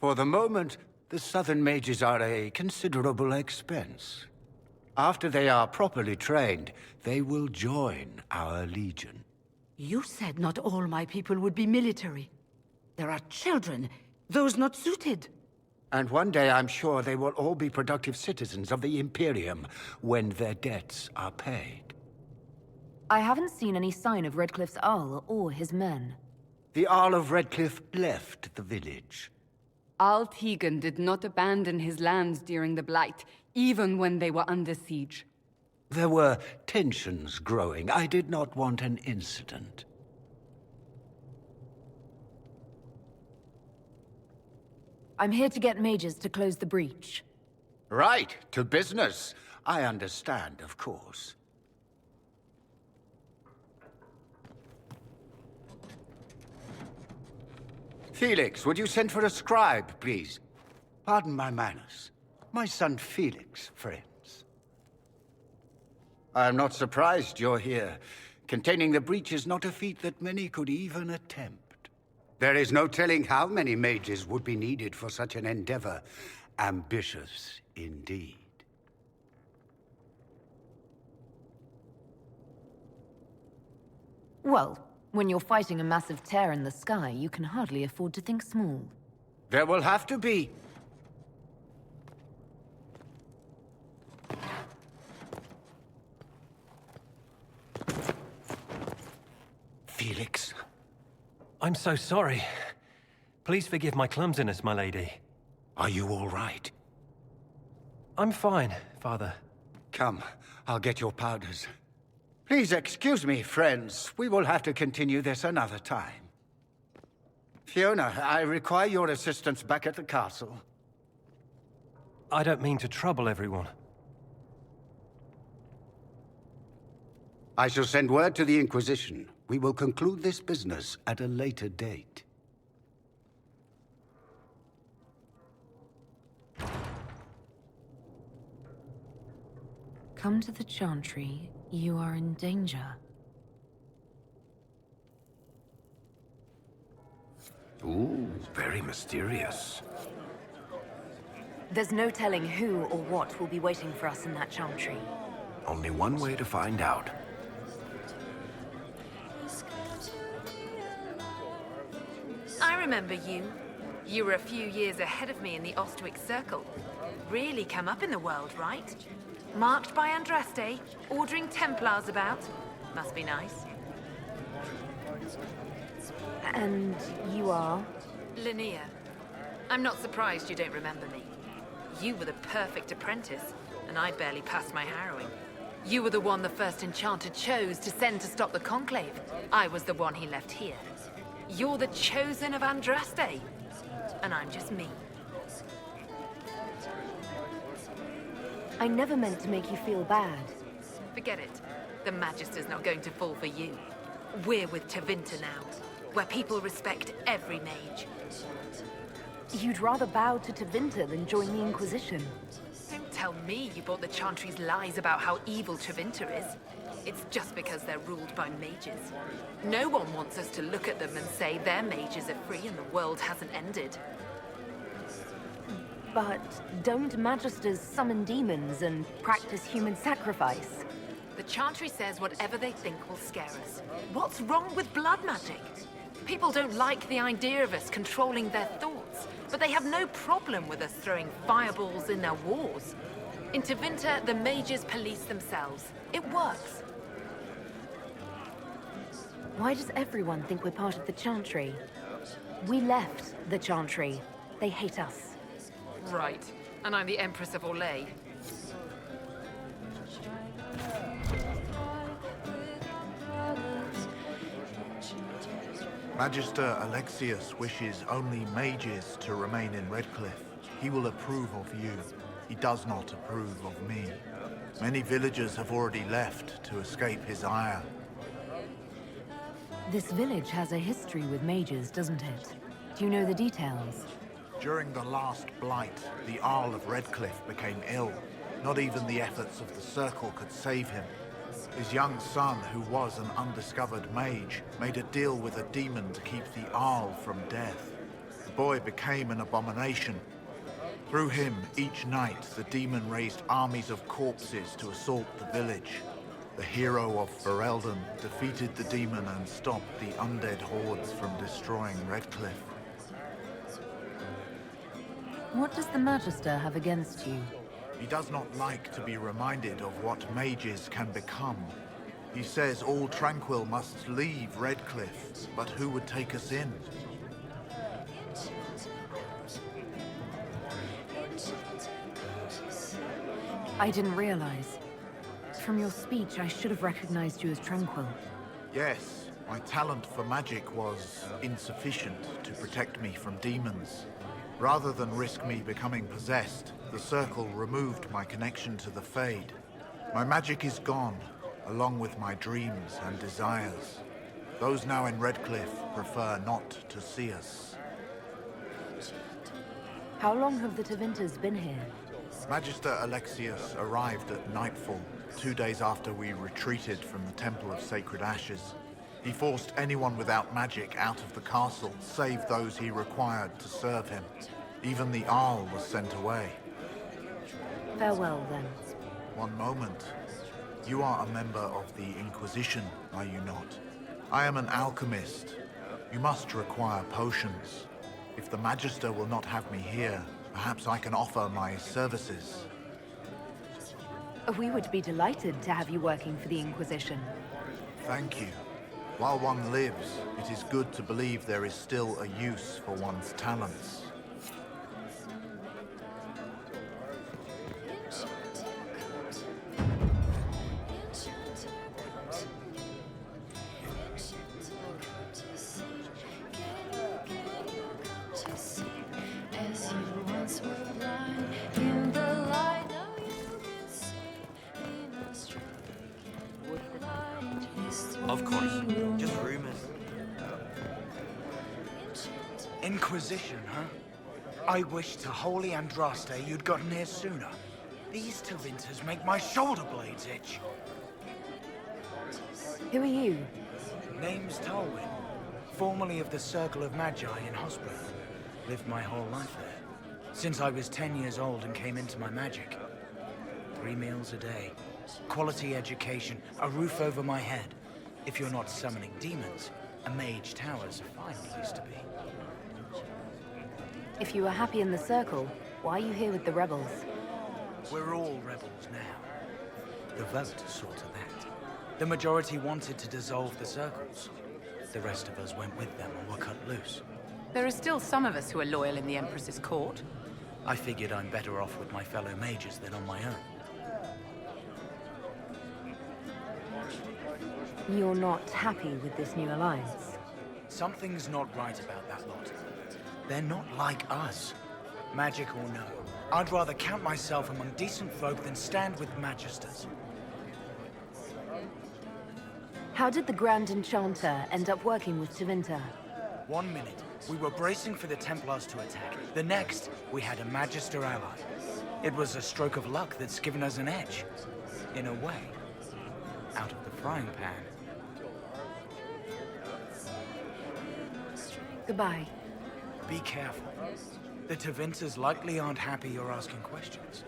For the moment, the Southern Mages are a considerable expense. After they are properly trained, they will join our Legion. You said not all my people would be military. There are children, those not suited. And one day I'm sure they will all be productive citizens of the Imperium when their debts are paid. I haven't seen any sign of Redcliffe's Arl or his men. The Arl of Redcliffe left the village. Arl Tegan did not abandon his lands during the Blight, even when they were under siege. There were tensions growing. I did not want an incident. I'm here to get mages to close the breach. Right, to business. I understand, of course. Felix, would you send for a scribe, please? Pardon my manners. My son Felix, friends. I am not surprised you're here. Containing the breach is not a feat that many could even attempt. There is no telling how many mages would be needed for such an endeavor. Ambitious, indeed. Well, when you're fighting a massive tear in the sky, you can hardly afford to think small. There will have to be. Felix. I'm so sorry. Please forgive my clumsiness, my lady. Are you all right? I'm fine, Father. Come, I'll get your powders. Please excuse me, friends. We will have to continue this another time. Fiona, I require your assistance back at the castle. I don't mean to trouble everyone. I shall send word to the Inquisition. We will conclude this business at a later date. Come to the Chantry. You are in danger. Ooh, very mysterious. There's no telling who or what will be waiting for us in that Chantry. Only one way to find out. I remember you. You were a few years ahead of me in the Ostwick Circle. Really come up in the world, right? Marked by Andraste, ordering Templars about. Must be nice. And you are? Linnea. I'm not surprised you don't remember me. You were the perfect apprentice, and I barely passed my harrowing. You were the one the first enchanter chose to send to stop the Conclave. I was the one he left here. You're the chosen of Andraste, and I'm just me. I never meant to make you feel bad. Forget it. The Magister's not going to fall for you. We're with Tevinter now, where people respect every mage. You'd rather bow to Tevinter than join the Inquisition. Don't tell me you bought the Chantry's lies about how evil Tevinter is. It's just because they're ruled by mages. No one wants us to look at them and say their mages are free and the world hasn't ended. But don't Magisters summon demons and practice human sacrifice? The Chantry says whatever they think will scare us. What's wrong with blood magic? People don't like the idea of us controlling their thoughts, but they have no problem with us throwing fireballs in their wars. In Tevinter, the mages police themselves. It works. Why does everyone think we're part of the Chantry? We left the Chantry. They hate us. Right. And I'm the Empress of Orlais. Magister Alexius wishes only mages to remain in Redcliffe. He will approve of you. He does not approve of me. Many villagers have already left to escape his ire. This village has a history with mages, doesn't it? Do you know the details? During the last blight, the Arl of Redcliffe became ill. Not even the efforts of the Circle could save him. His young son, who was an undiscovered mage, made a deal with a demon to keep the Arl from death. The boy became an abomination. Through him, each night, the demon raised armies of corpses to assault the village. The hero of Ferelden defeated the demon and stopped the undead hordes from destroying Redcliffe. What does the Magister have against you? He does not like to be reminded of what mages can become. He says all Tranquil must leave Redcliffe, but who would take us in? I didn't realize. From your speech, I should have recognized you as Tranquil. Yes, my talent for magic was insufficient to protect me from demons. Rather than risk me becoming possessed, the Circle removed my connection to the Fade. My magic is gone, along with my dreams and desires. Those now in Redcliffe prefer not to see us. How long have the Tevinters been here? Magister Alexius arrived at nightfall, 2 days after we retreated from the Temple of Sacred Ashes. He forced anyone without magic out of the castle, save those he required to serve him. Even the Arl was sent away. Farewell, then. One moment. You are a member of the Inquisition, are you not? I am an alchemist. You must require potions. If the Magister will not have me here, perhaps I can offer my services. We would be delighted to have you working for the Inquisition. Thank you. While one lives, it is good to believe there is still a use for one's talents. Of course, just rumors. Inquisition, huh? I wish to holy Andraste you'd gotten here sooner. These Tevinters make my shoulder blades itch. Who are you? Name's Talwyn, formerly of the Circle of Magi in Hospith. Lived my whole life there. Since I was 10 years old and came into my magic. 3 meals a day, quality education, a roof over my head. If you're not summoning demons, a mage tower's a fine place to be. If you were happy in the Circle, why are you here with the rebels? We're all rebels now. The vote saw to that. The majority wanted to dissolve the Circles. The rest of us went with them and were cut loose. There are still some of us who are loyal in the Empress's court. I figured I'm better off with my fellow mages than on my own. You're not happy with this new alliance? Something's not right about that lot. They're not like us. Magic or no, I'd rather count myself among decent folk than stand with magisters. How did the Grand Enchanter end up working with Tevinter? 1 minute, we were bracing for the Templars to attack. The next, we had a Magister ally. It was a stroke of luck that's given us an edge. In a way. Out of the frying pan. Goodbye. Be careful. The Tevinters likely aren't happy you're asking questions.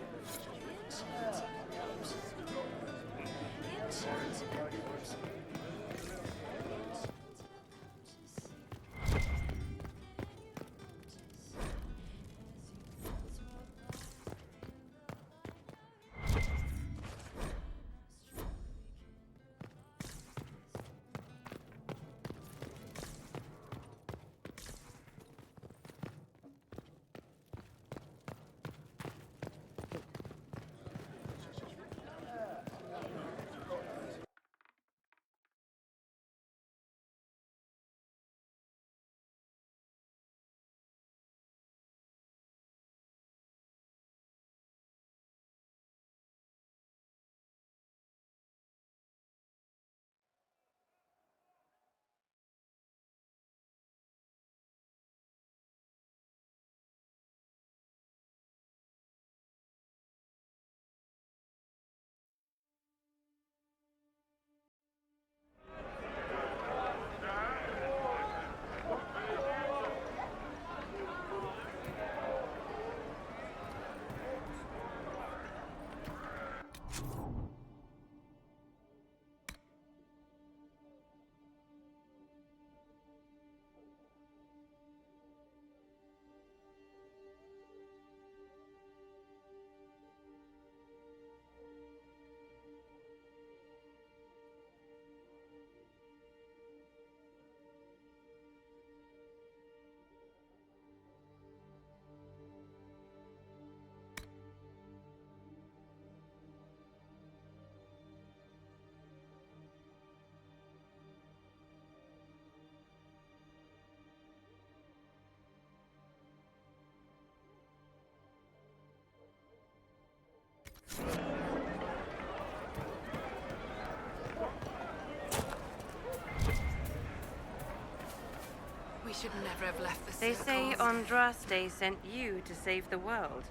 We should never have left the They say Andraste sent you to save the world.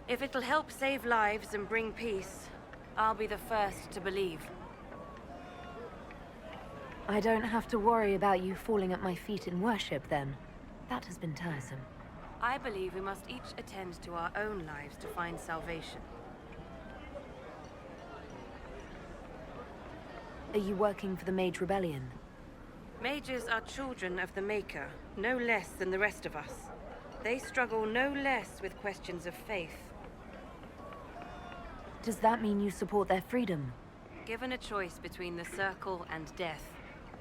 If it'll help save lives and bring peace, I'll be the first to believe. I don't have to worry about you falling at my feet in worship, then. That has been tiresome. I believe we must each attend to our own lives to find salvation. Are you working for the Mage Rebellion? Mages are children of the Maker, no less than the rest of us. They struggle no less with questions of faith. Does that mean you support their freedom? Given a choice between the Circle and death,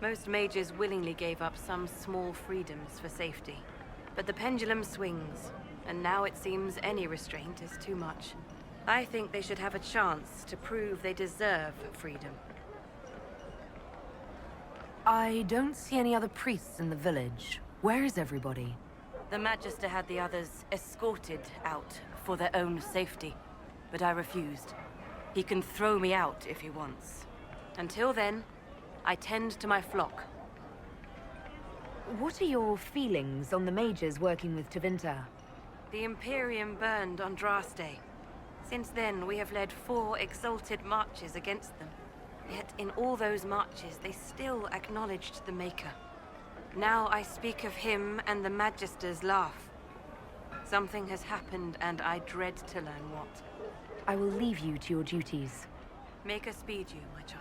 most mages willingly gave up some small freedoms for safety. But the pendulum swings, and now it seems any restraint is too much. I think they should have a chance to prove they deserve freedom. I don't see any other priests in the village. Where is everybody? The Magister had the others escorted out for their own safety, but I refused. He can throw me out if he wants. Until then, I tend to my flock. What are your feelings on the mages working with Tevinter? The Imperium burned Andraste. Since then, we have led 4 exalted marches against them. Yet in all those marches, they still acknowledged the Maker. Now I speak of him and the Magisters laugh. Something has happened, and I dread to learn what. I will leave you to your duties. Maker speed you, my child.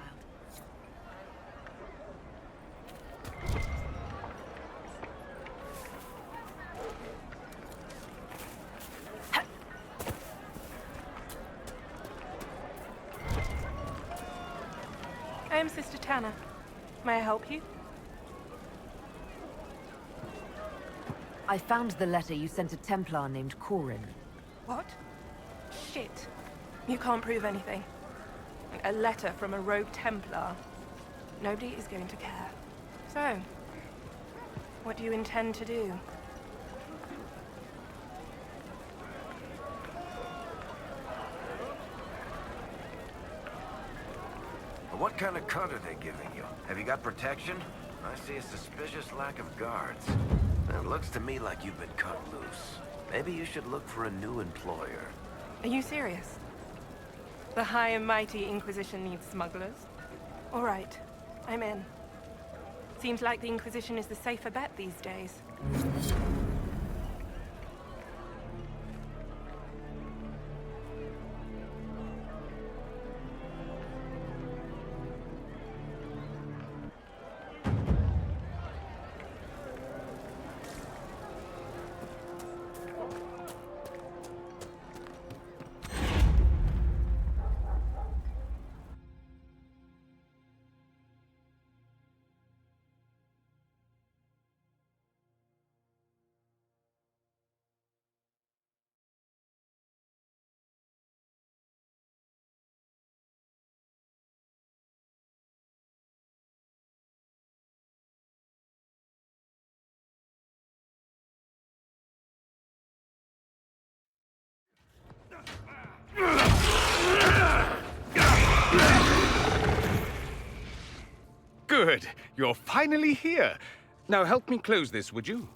am Sister Tanner. May I help you? I found the letter you sent a Templar named Corin. What? Shit. You can't prove anything. A letter from a rogue Templar. Nobody is going to care. So, what do you intend to do? What kind of cut are they giving you? Have you got protection? I see a suspicious lack of guards. It looks to me like you've been cut loose. Maybe you should look for a new employer. Are you serious? The high and mighty Inquisition needs smugglers? All right, I'm in. Seems like the Inquisition is the safer bet these days. Good. You're finally here. Now help me close this, would you?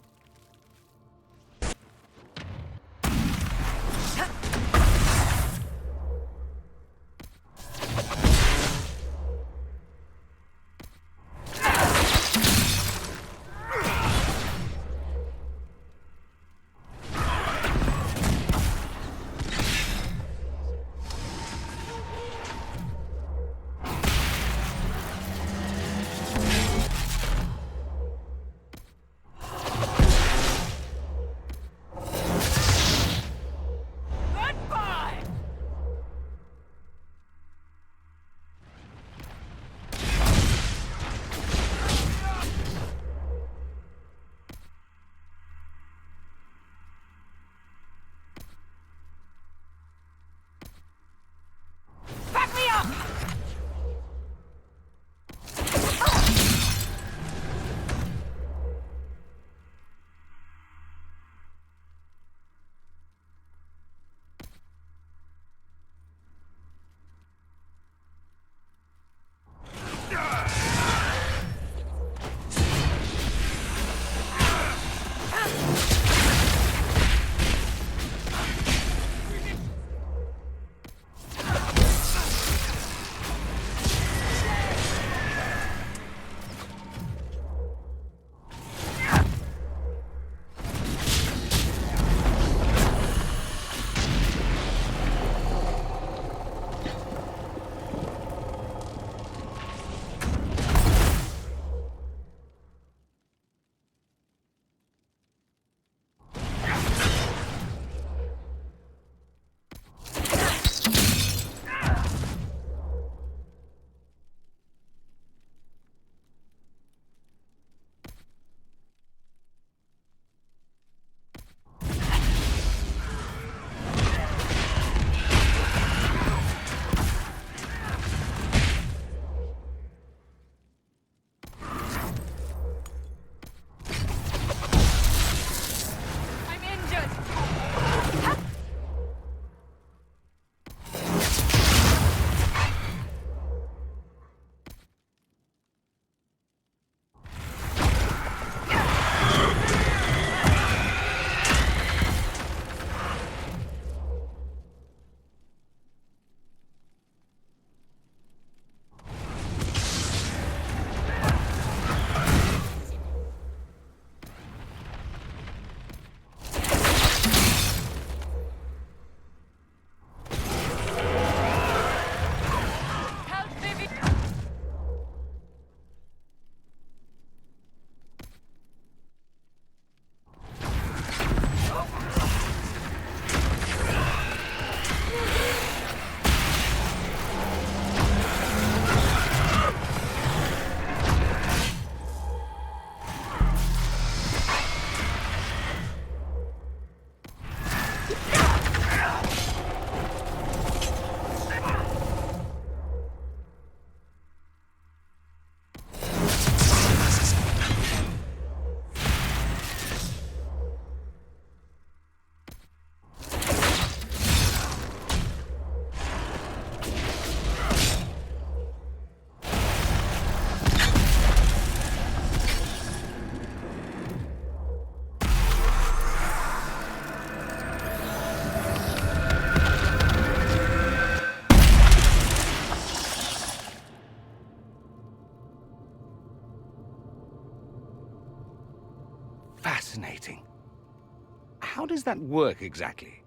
how does that work exactly?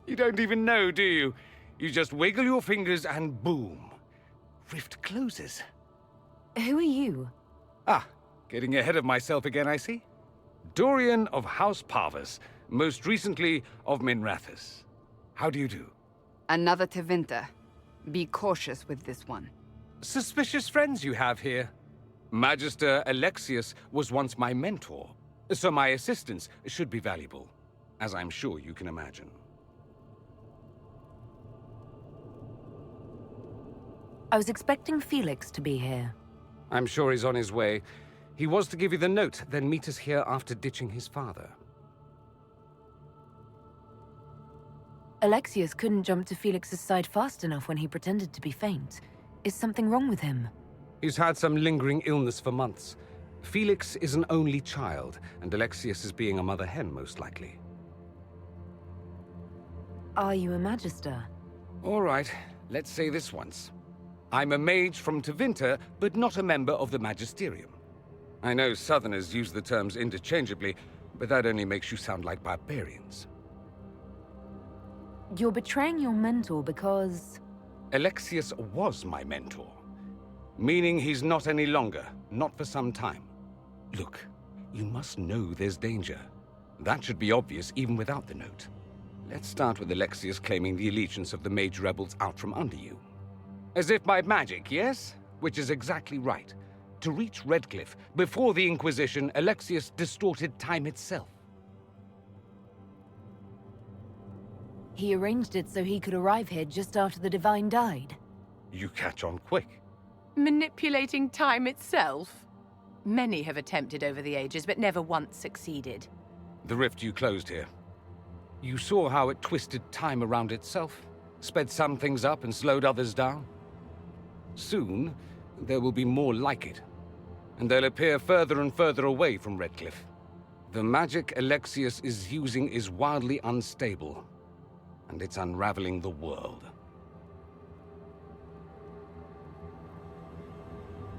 You don't even know, do you? You just wiggle your fingers and boom. Rift closes. Who are you? Ah, getting ahead of myself again, I see. Dorian of House Parvus, most recently of Minrathous. How do you do? Another Tevinter. Be cautious with this one. Suspicious friends you have here. Magister Alexius was once my mentor, so my assistance should be valuable, as I'm sure you can imagine. I was expecting Felix to be here. I'm sure he's on his way. He was to give you the note, then meet us here after ditching his father. Alexius couldn't jump to Felix's side fast enough when he pretended to be faint. Is something wrong with him? He's had some lingering illness for months. Felix is an only child, and Alexius is being a mother hen, most likely. Are you a Magister? All right, let's say this once. I'm a mage from Tevinter, but not a member of the Magisterium. I know Southerners use the terms interchangeably, but that only makes you sound like barbarians. You're betraying your mentor because... Alexius was my mentor. Meaning he's not any longer, not for some time. Look, you must know there's danger. That should be obvious even without the note. Let's start with Alexius claiming the allegiance of the mage rebels out from under you. As if by magic, yes? Which is exactly right. To reach Redcliffe, before the Inquisition, Alexius distorted time itself. He arranged it so he could arrive here just after the Divine died. You catch on quick. Manipulating time itself? Many have attempted over the ages, but never once succeeded. The rift you closed here. You saw how it twisted time around itself, sped some things up and slowed others down. Soon, there will be more like it, and they'll appear further and further away from Redcliffe. The magic Alexius is using is wildly unstable, and it's unraveling the world.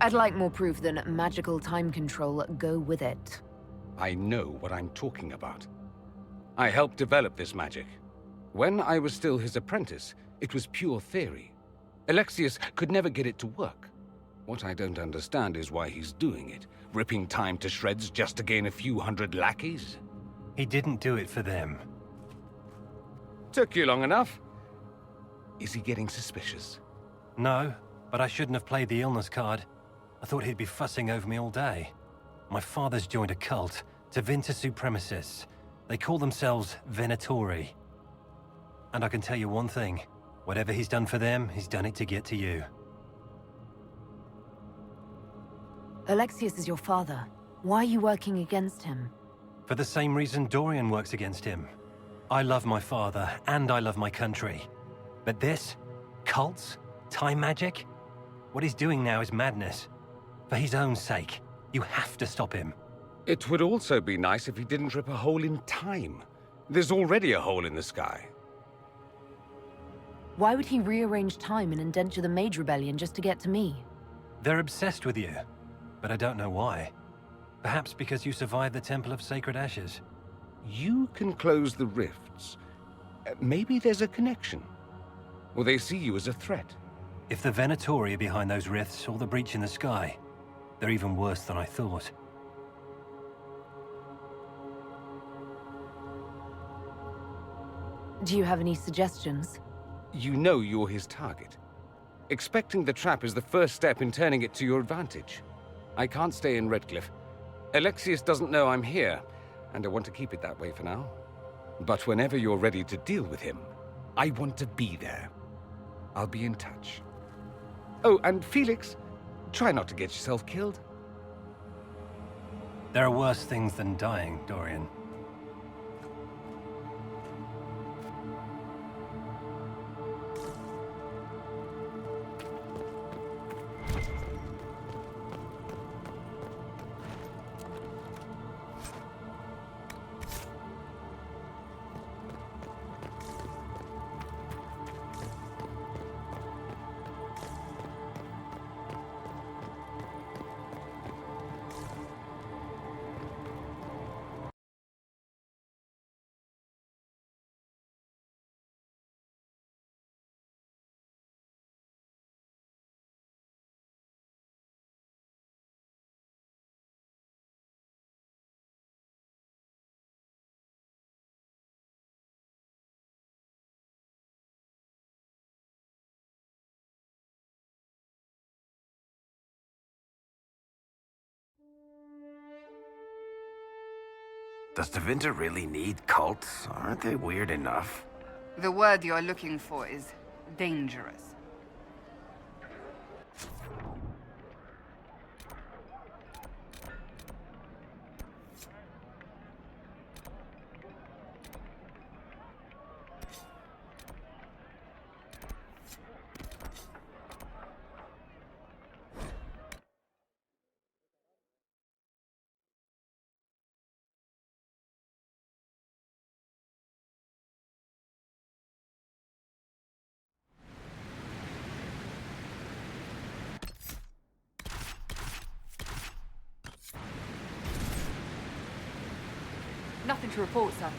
I'd like more proof than magical time control go with it. I know what I'm talking about. I helped develop this magic. When I was still his apprentice, it was pure theory. Alexius could never get it to work. What I don't understand is why he's doing it, ripping time to shreds just to gain a few hundred lackeys. He didn't do it for them. Took you long enough. Is he getting suspicious? No, but I shouldn't have played the illness card. I thought he'd be fussing over me all day. My father's joined a cult, Tevinter Supremacists. They call themselves Venatori. And I can tell you one thing. Whatever he's done for them, he's done it to get to you. Alexius is your father. Why are you working against him? For the same reason Dorian works against him. I love my father, and I love my country. But this? Cults? Time magic? What he's doing now is madness. For his own sake, you have to stop him. It would also be nice if he didn't rip a hole in time. There's already a hole in the sky. Why would he rearrange time and indenture the Mage Rebellion just to get to me? They're obsessed with you, but I don't know why. Perhaps because you survived the Temple of Sacred Ashes. You can close the rifts. Maybe there's a connection. Or they see you as a threat. If the Venatori are behind those rifts or the breach in the sky, they're even worse than I thought. Do you have any suggestions? You know you're his target. Expecting the trap is the first step in turning it to your advantage. I can't stay in Redcliffe. Alexius doesn't know I'm here, and I want to keep it that way for now. But whenever you're ready to deal with him, I want to be there. I'll be in touch. Oh, and Felix, try not to get yourself killed. There are worse things than dying, Dorian. Does Tevinter really need cults? Aren't they weird enough? The word you're looking for is dangerous. Nothing to report, sir.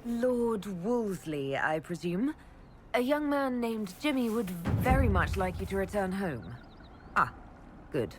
Lord Wolseley, I presume? A young man named Jimmy would very much like you to return home. Ah, good.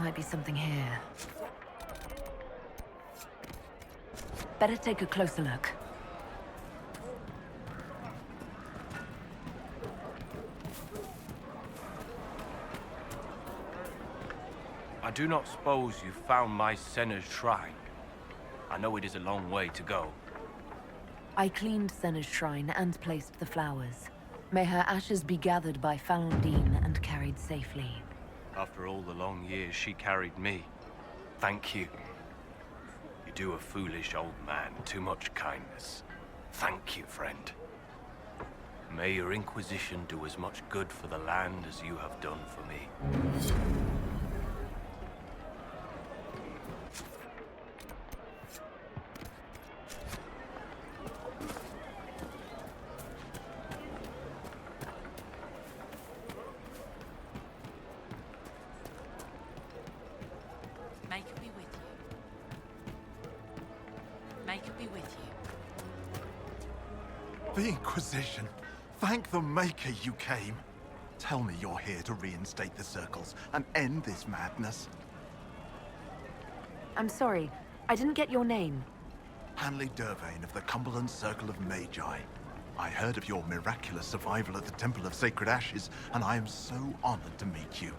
might be something here. Better take a closer look. I do not suppose you found my Senna's shrine. I know it is a long way to go. I cleaned Senna's shrine and placed the flowers. May her ashes be gathered by Falondine and carried safely. After all the long years she carried me, thank you. You do a foolish old man too much kindness. Thank you, friend. May your Inquisition do as much good for the land as you have done for me. Make it be with you. Make it be with you. The Inquisition. Thank the Maker you came. Tell me you're here to reinstate the circles and end this madness. I'm sorry, I didn't get your name. Hanley Dervain of the Cumberland Circle of Magi. I heard of your miraculous survival at the Temple of Sacred Ashes, and I am so honored to meet you.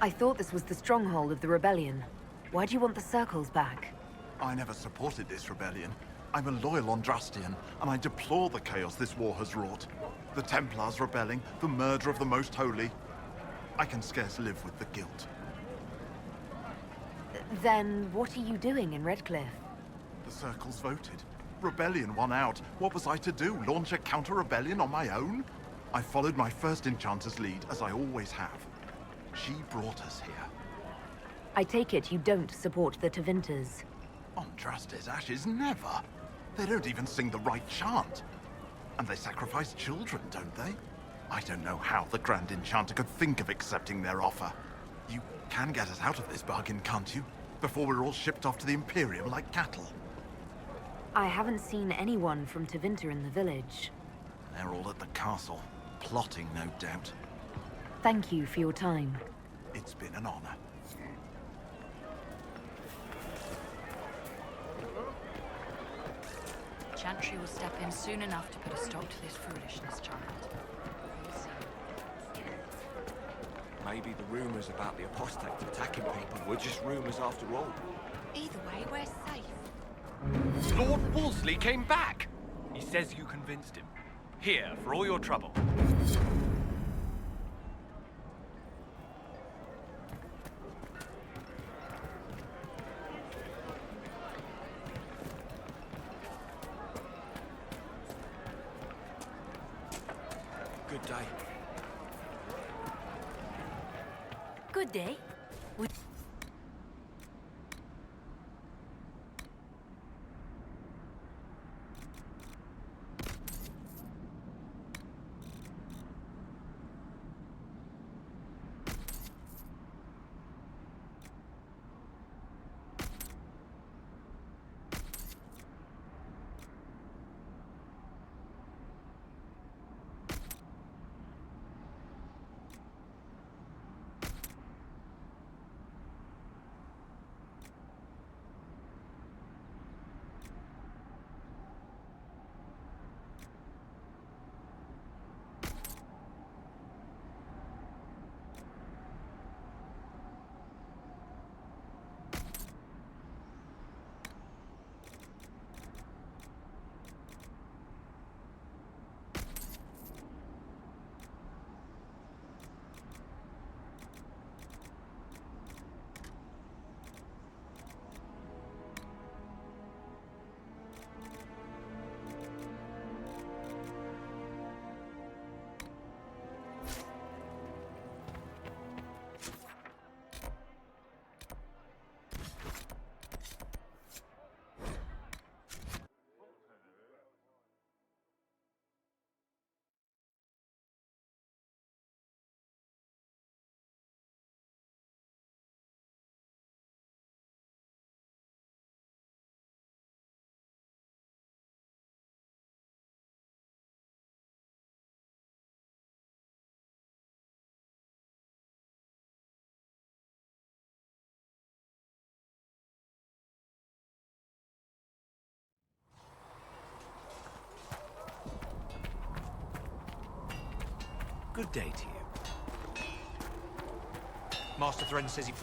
I thought this was the stronghold of the rebellion. Why do you want the circles back? I never supported this rebellion. I'm a loyal Andrastian, and I deplore the chaos this war has wrought. The Templars rebelling, the murder of the Most Holy. I can scarce live with the guilt. Then what are you doing in Redcliffe? The circles voted. Rebellion won out. What was I to do? Launch a counter-rebellion on my own? I followed my first enchanter's lead, as I always have. She brought us here. I take it you don't support the Tevinters. Andraste's ashes, never. They don't even sing the right chant. And they sacrifice children, don't they? I don't know how the Grand Enchanter could think of accepting their offer. You can get us out of this bargain, can't you? Before we're all shipped off to the Imperium like cattle. I haven't seen anyone from Tevinter in the village. They're all at the castle, plotting, no doubt. Thank you for your time. It's been an honor. Chantry will step in soon enough to put a stop to this foolishness, child. Maybe the rumors about the apostates attacking people were just rumors after all. Either way, we're safe. Lord Wolseley came back! He says you convinced him. Here, for all your trouble. Good day. Good day. Good day to you. Master Thren says he...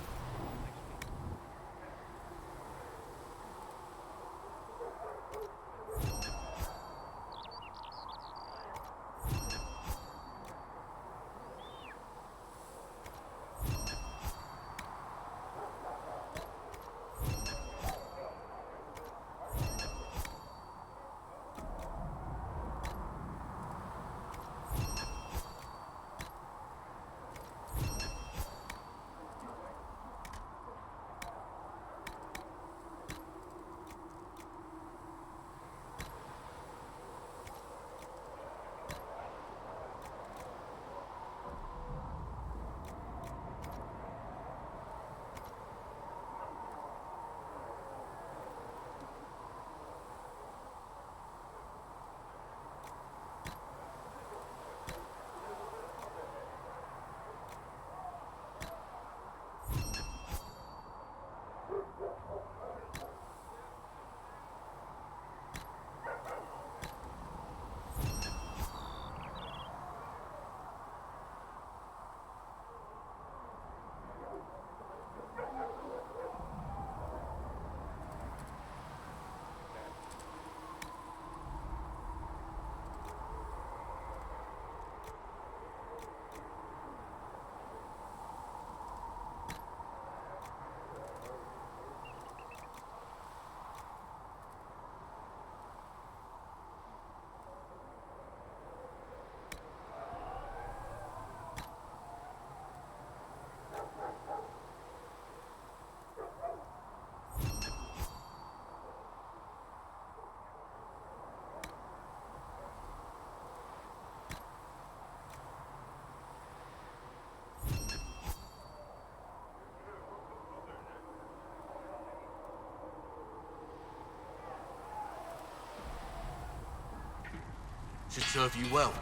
Should serve you well.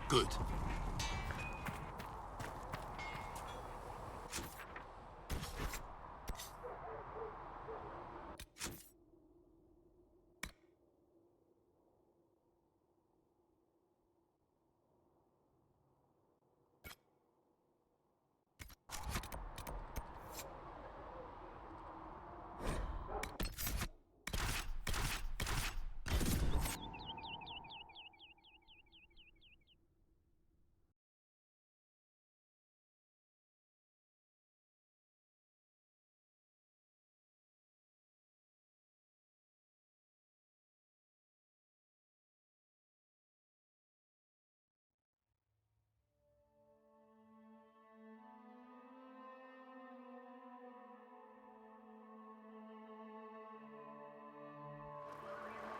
Good.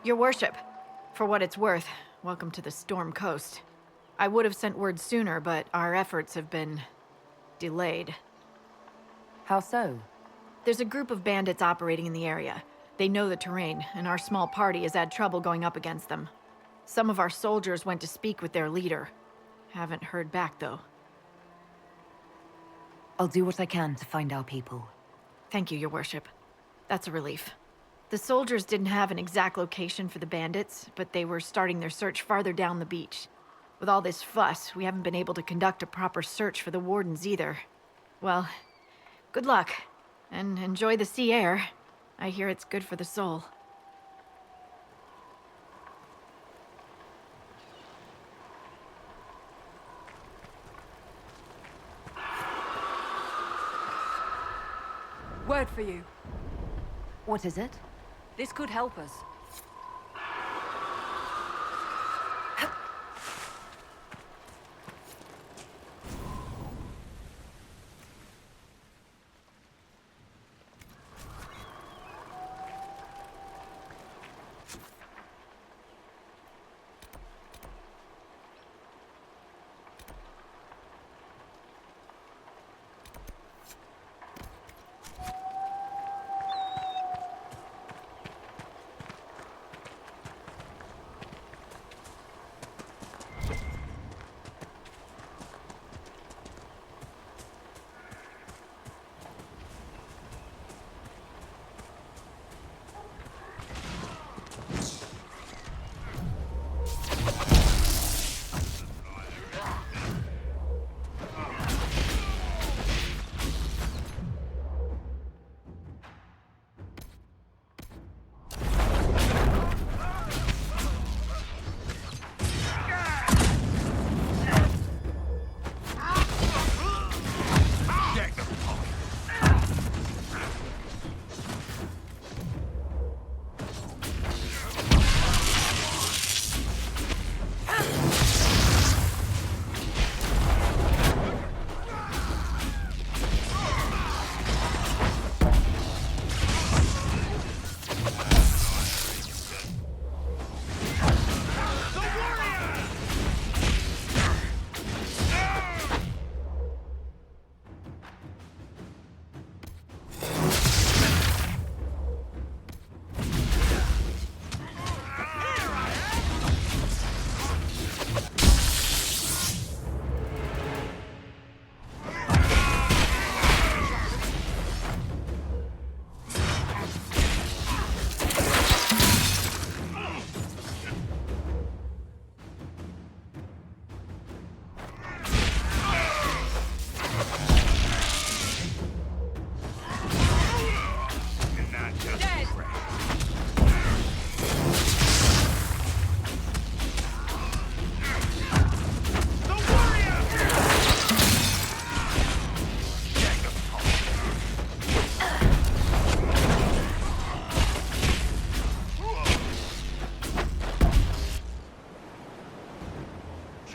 Your worship, for what it's worth, welcome to the Storm Coast. I would have sent word sooner, but our efforts have been delayed. How so? There's a group of bandits operating in the area. They know the terrain, and our small party has had trouble going up against them. Some of our soldiers went to speak with their leader. Haven't heard back, though. I'll do what I can to find our people. Thank you, Your Worship. That's a relief. The soldiers didn't have an exact location for the bandits, but they were starting their search farther down the beach. With all this fuss, we haven't been able to conduct a proper search for the wardens either. Well, good luck, and enjoy the sea air. I hear it's good for the soul. Word for you. What is it? This could help us.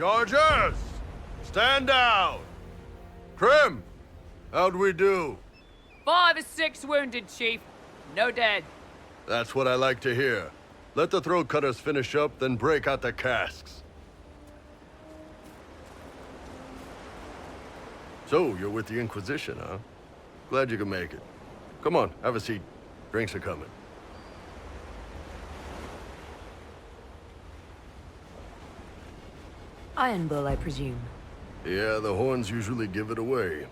Chargers! Stand down! Krim! How'd we do? 5 or 6 wounded, Chief. No dead. That's what I like to hear. Let the throat cutters finish up, then break out the casks. So, you're with the Inquisition, huh? Glad you could make it. Come on, have a seat. Drinks are coming. Iron Bull, I presume. Yeah, the horns usually give it away.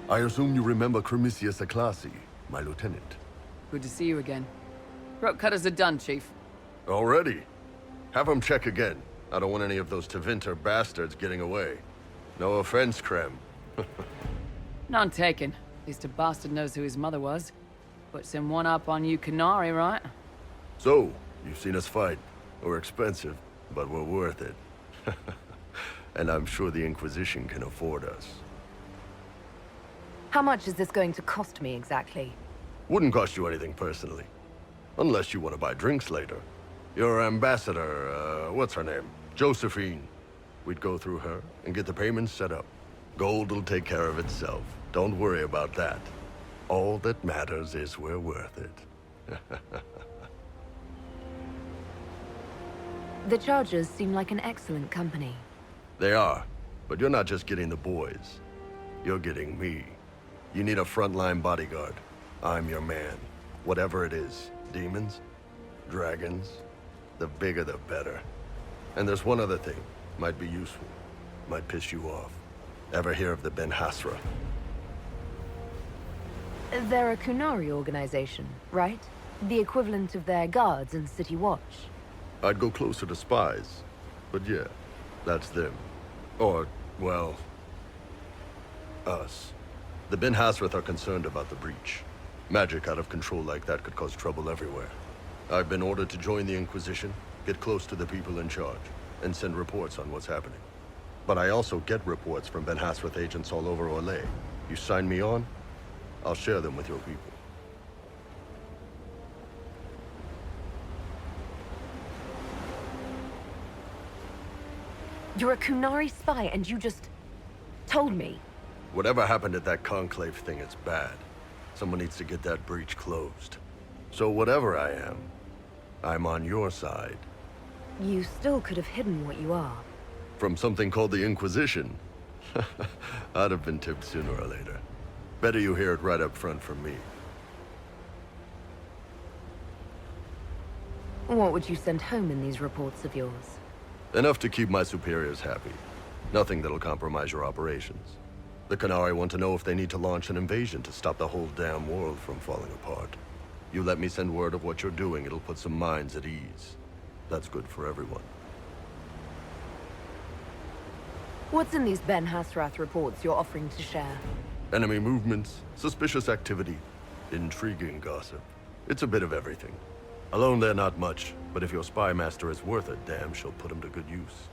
I assume you remember Cremisius Aclassi, my lieutenant. Good to see you again. Throat cutters are done, Chief. Already? Have him check again. I don't want any of those Tevinter bastards getting away. No offense, Krem. None taken. At least a bastard knows who his mother was. Puts him one up on you Canary, right? So, you've seen us fight. We're expensive, but we're worth it. And I'm sure the Inquisition can afford us. How much is this going to cost me exactly? Wouldn't cost you anything personally. Unless you want to buy drinks later. Your ambassador, what's her name? Josephine. We'd go through her and get the payments set up. Gold will take care of itself. Don't worry about that. All that matters is we're worth it. The Chargers seem like an excellent company. They are, but you're not just getting the boys. You're getting me. You need a frontline bodyguard. I'm your man. Whatever it is. Demons? Dragons? The bigger the better. And there's one other thing. Might be useful. Might piss you off. Ever hear of the Ben Hasra? They're a Kunari organization, right? The equivalent of their guards in City Watch. I'd go closer to spies. But yeah, that's them. Or, well, us. The Ben Hasrath are concerned about the breach. Magic out of control like that could cause trouble everywhere. I've been ordered to join the Inquisition, get close to the people in charge, and send reports on what's happening. But I also get reports from Ben Hasrath agents all over Orlais. You sign me on, I'll share them with your people. You're a Kunari spy and you just told me. Whatever happened at that conclave thing is bad. Someone needs to get that breach closed. So whatever I am, I'm on your side. You still could have hidden what you are. From something called the Inquisition? I'd have been tipped sooner or later. Better you hear it right up front from me. What would you send home in these reports of yours? Enough to keep my superiors happy. Nothing that'll compromise your operations. The Canari want to know if they need to launch an invasion to stop the whole damn world from falling apart. You let me send word of what you're doing, it'll put some minds at ease. That's good for everyone. What's in these Ben Hasrath reports you're offering to share? Enemy movements, suspicious activity, intriguing gossip. It's a bit of everything. Alone they're not much, but if your spy master is worth a damn, she'll put him to good use.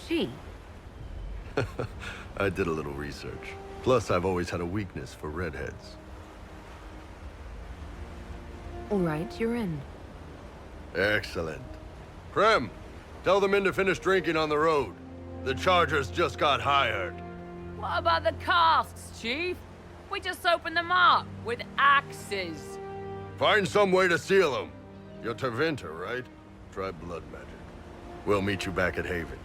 She? I did a little research. Plus, I've always had a weakness for redheads. All right, you're in. Excellent. Krem, tell the men to finish drinking on the road. The Chargers just got hired. What about the casks, Chief? We just opened them up with axes. Find some way to seal them. You're Tevinter, right? Try blood magic. We'll meet you back at Haven.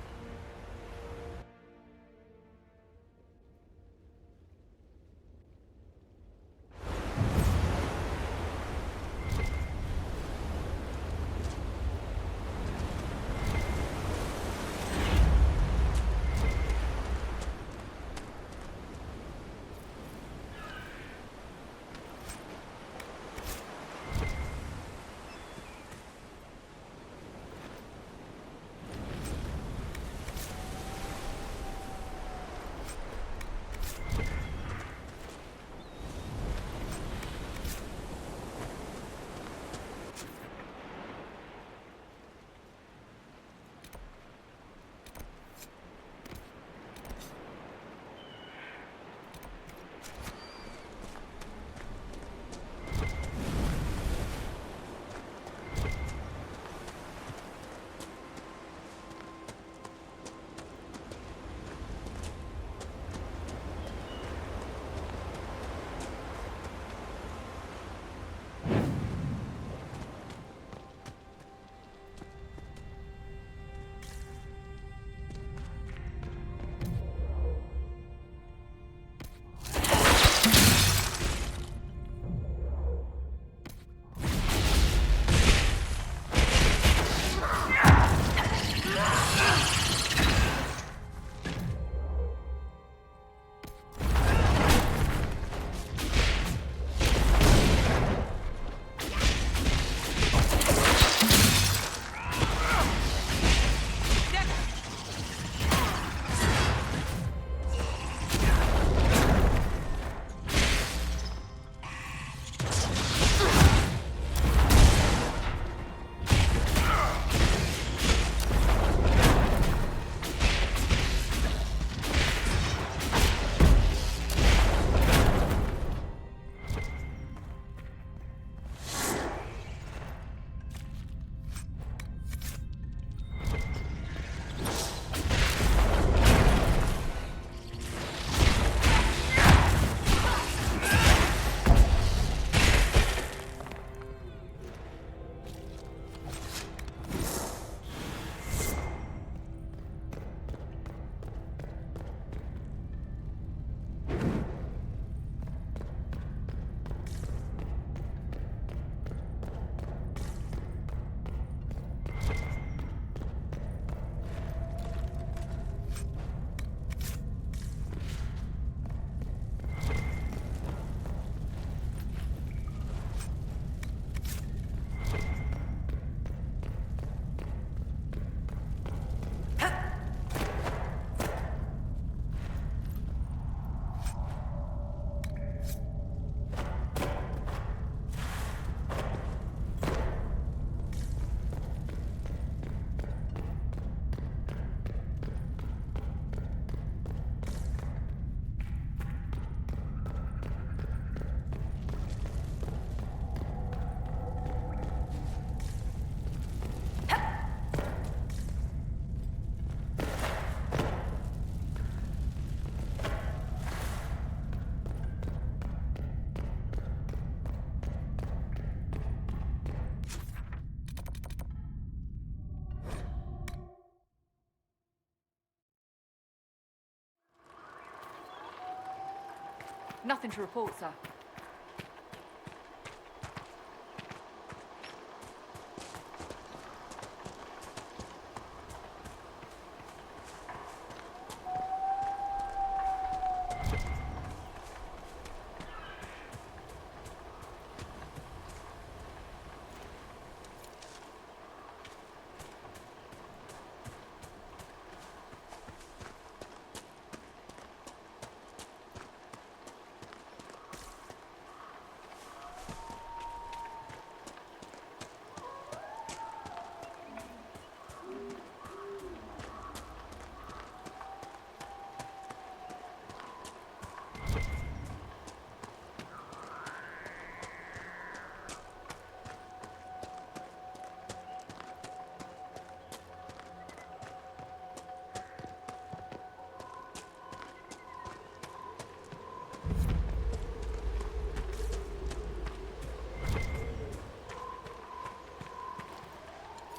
Nothing to report, sir.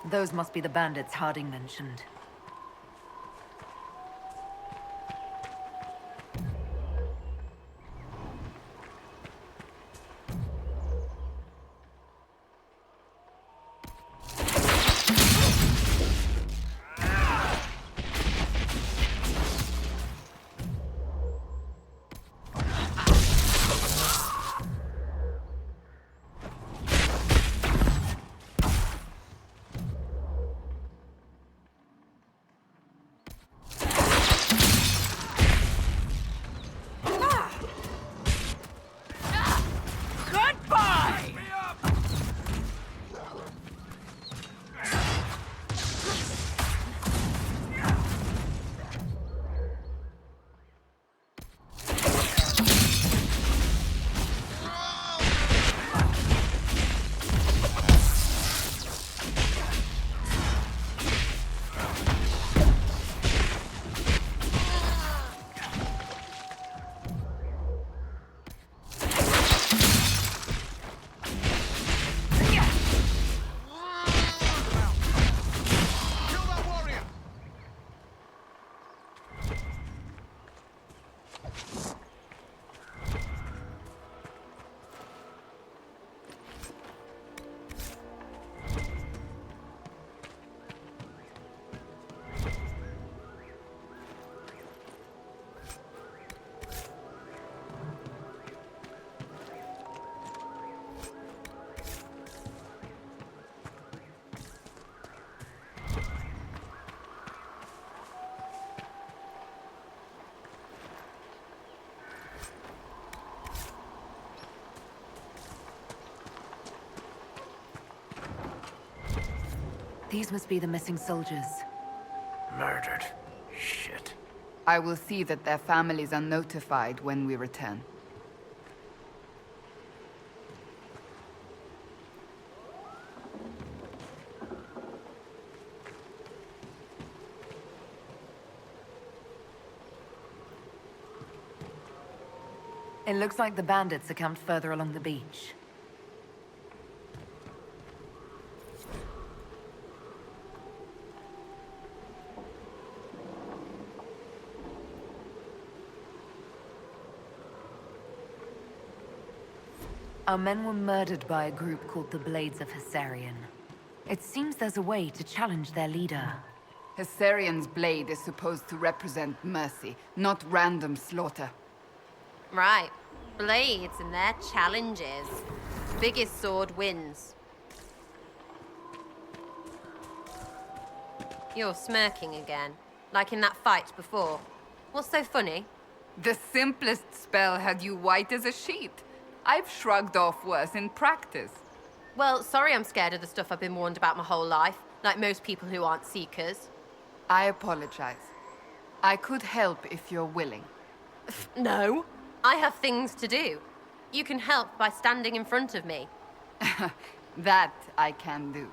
Those must be the bandits Harding mentioned. These must be the missing soldiers. Murdered. Shit. I will see that their families are notified when we return. It looks like the bandits are camped further along the beach. Our men were murdered by a group called the Blades of Hessarian. It seems there's a way to challenge their leader. Hessarian's blade is supposed to represent mercy, not random slaughter. Right. Blades and their challenges. Biggest sword wins. You're smirking again, like in that fight before. What's so funny? The simplest spell had you white as a sheet. I've shrugged off worse in practice. Well, sorry I'm scared of the stuff I've been warned about my whole life, like most people who aren't seekers. I apologize. I could help if you're willing. No. I have things to do. You can help by standing in front of me. That I can do.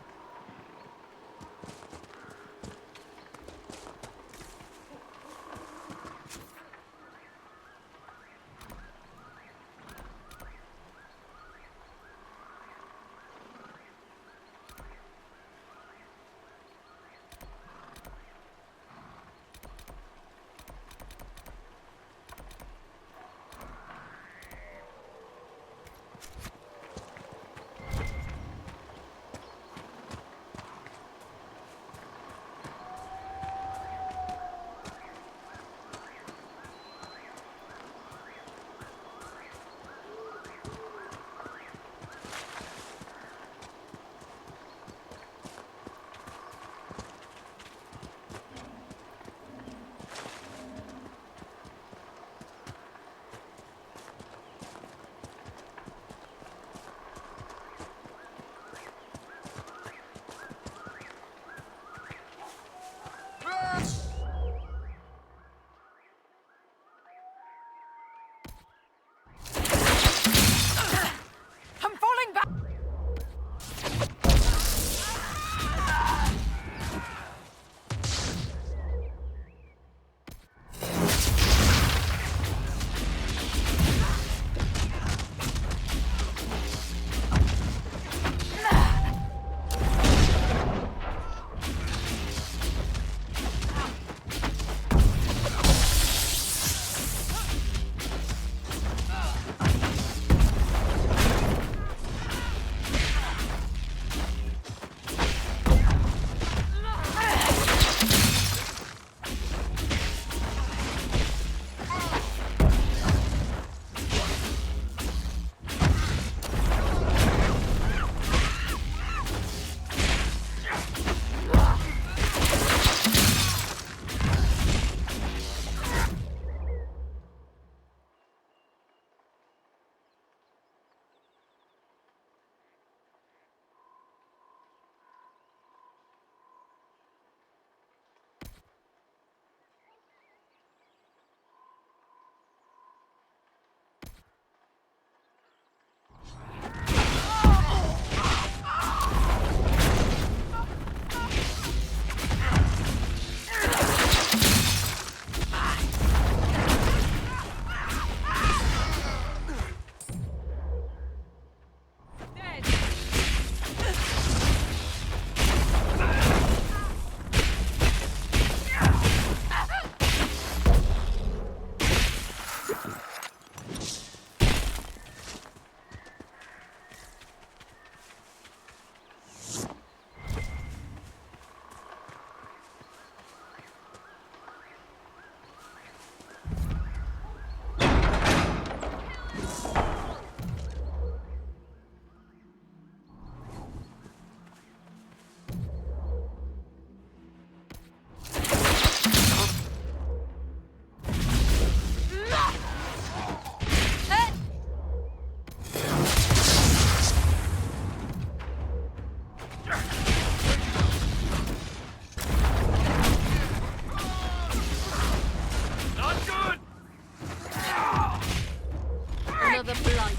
blood.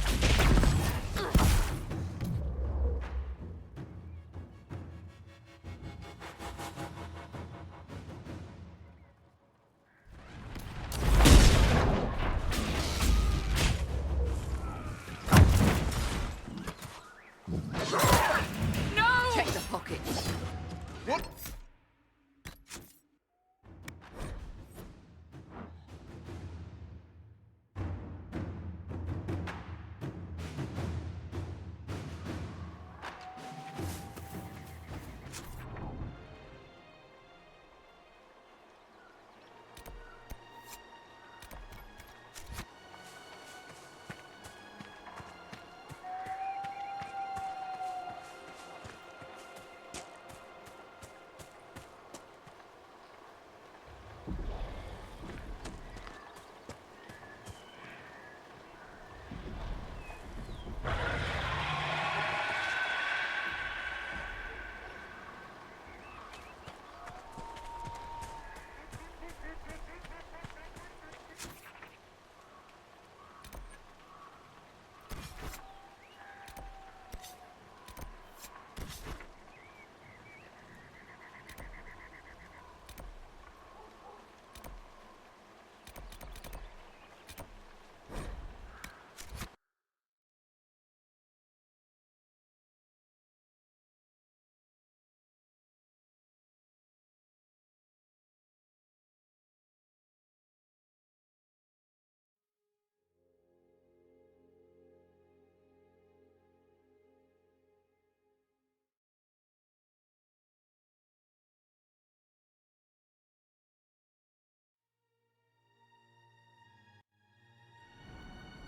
Check the pockets. What?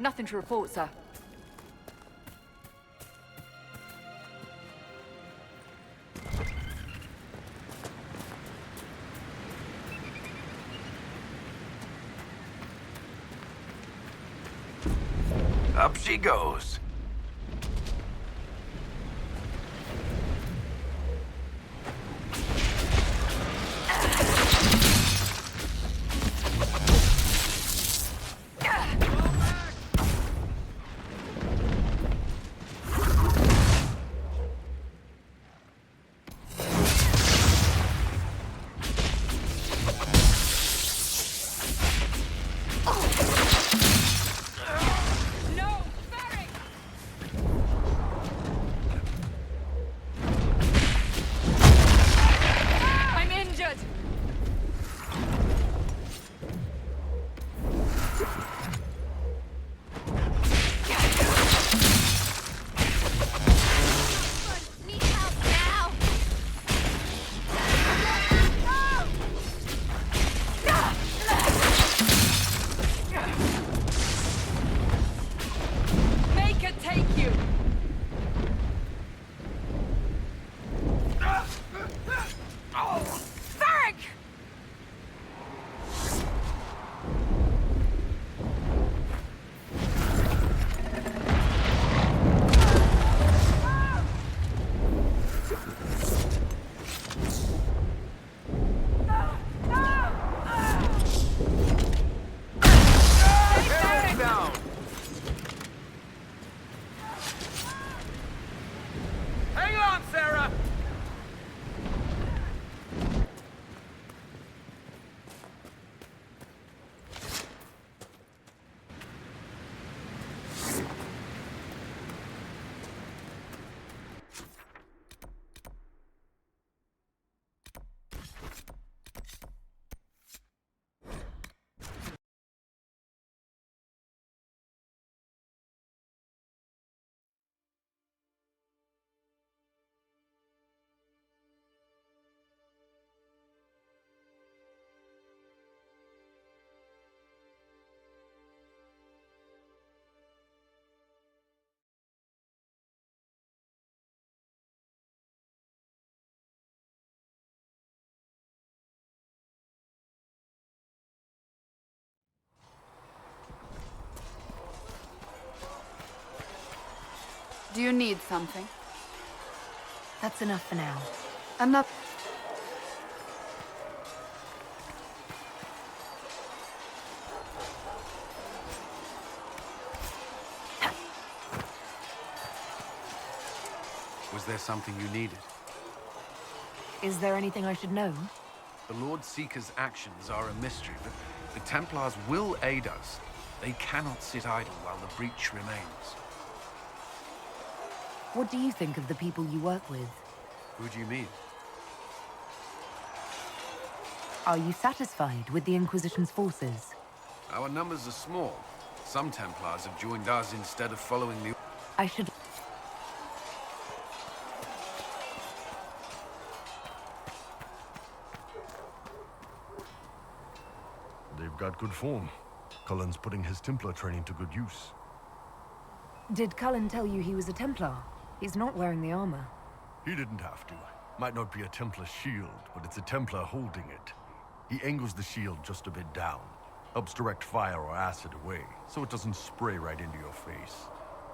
Nothing to report, sir. Up she goes. Do you need something? That's enough for now. Enough. Was there something you needed? Is there anything I should know? The Lord Seeker's actions are a mystery, but the Templars will aid us. They cannot sit idle while the breach remains. What do you think of the people you work with? Who do you mean? Are you satisfied with the Inquisition's forces? Our numbers are small. Some Templars have joined us instead of following the... I should... They've got good form. Cullen's putting his Templar training to good use. Did Cullen tell you he was a Templar? He's not wearing the armor. He didn't have to. Might not be a Templar shield, but it's a Templar holding it. He angles the shield just a bit down. Helps direct fire or acid away, so it doesn't spray right into your face.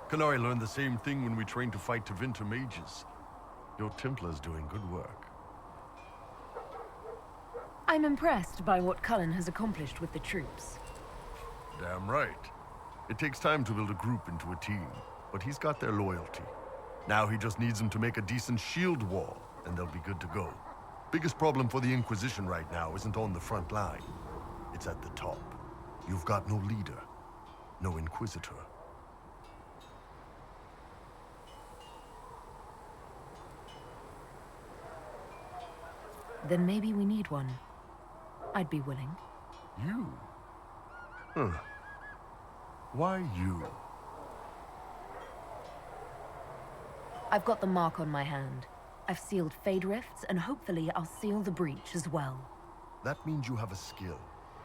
Kanari learned the same thing when we trained to fight Tevinter mages. Your Templar's doing good work. I'm impressed by what Cullen has accomplished with the troops. Damn right. It takes time to build a group into a team, but he's got their loyalty. Now he just needs them to make a decent shield wall, and they'll be good to go. Biggest problem for the Inquisition right now isn't on the front line. It's at the top. You've got no leader, no Inquisitor. Then maybe we need one. I'd be willing. You? Huh. Why you? I've got the mark on my hand. I've sealed Fade Rifts, and hopefully I'll seal the breach as well. That means you have a skill.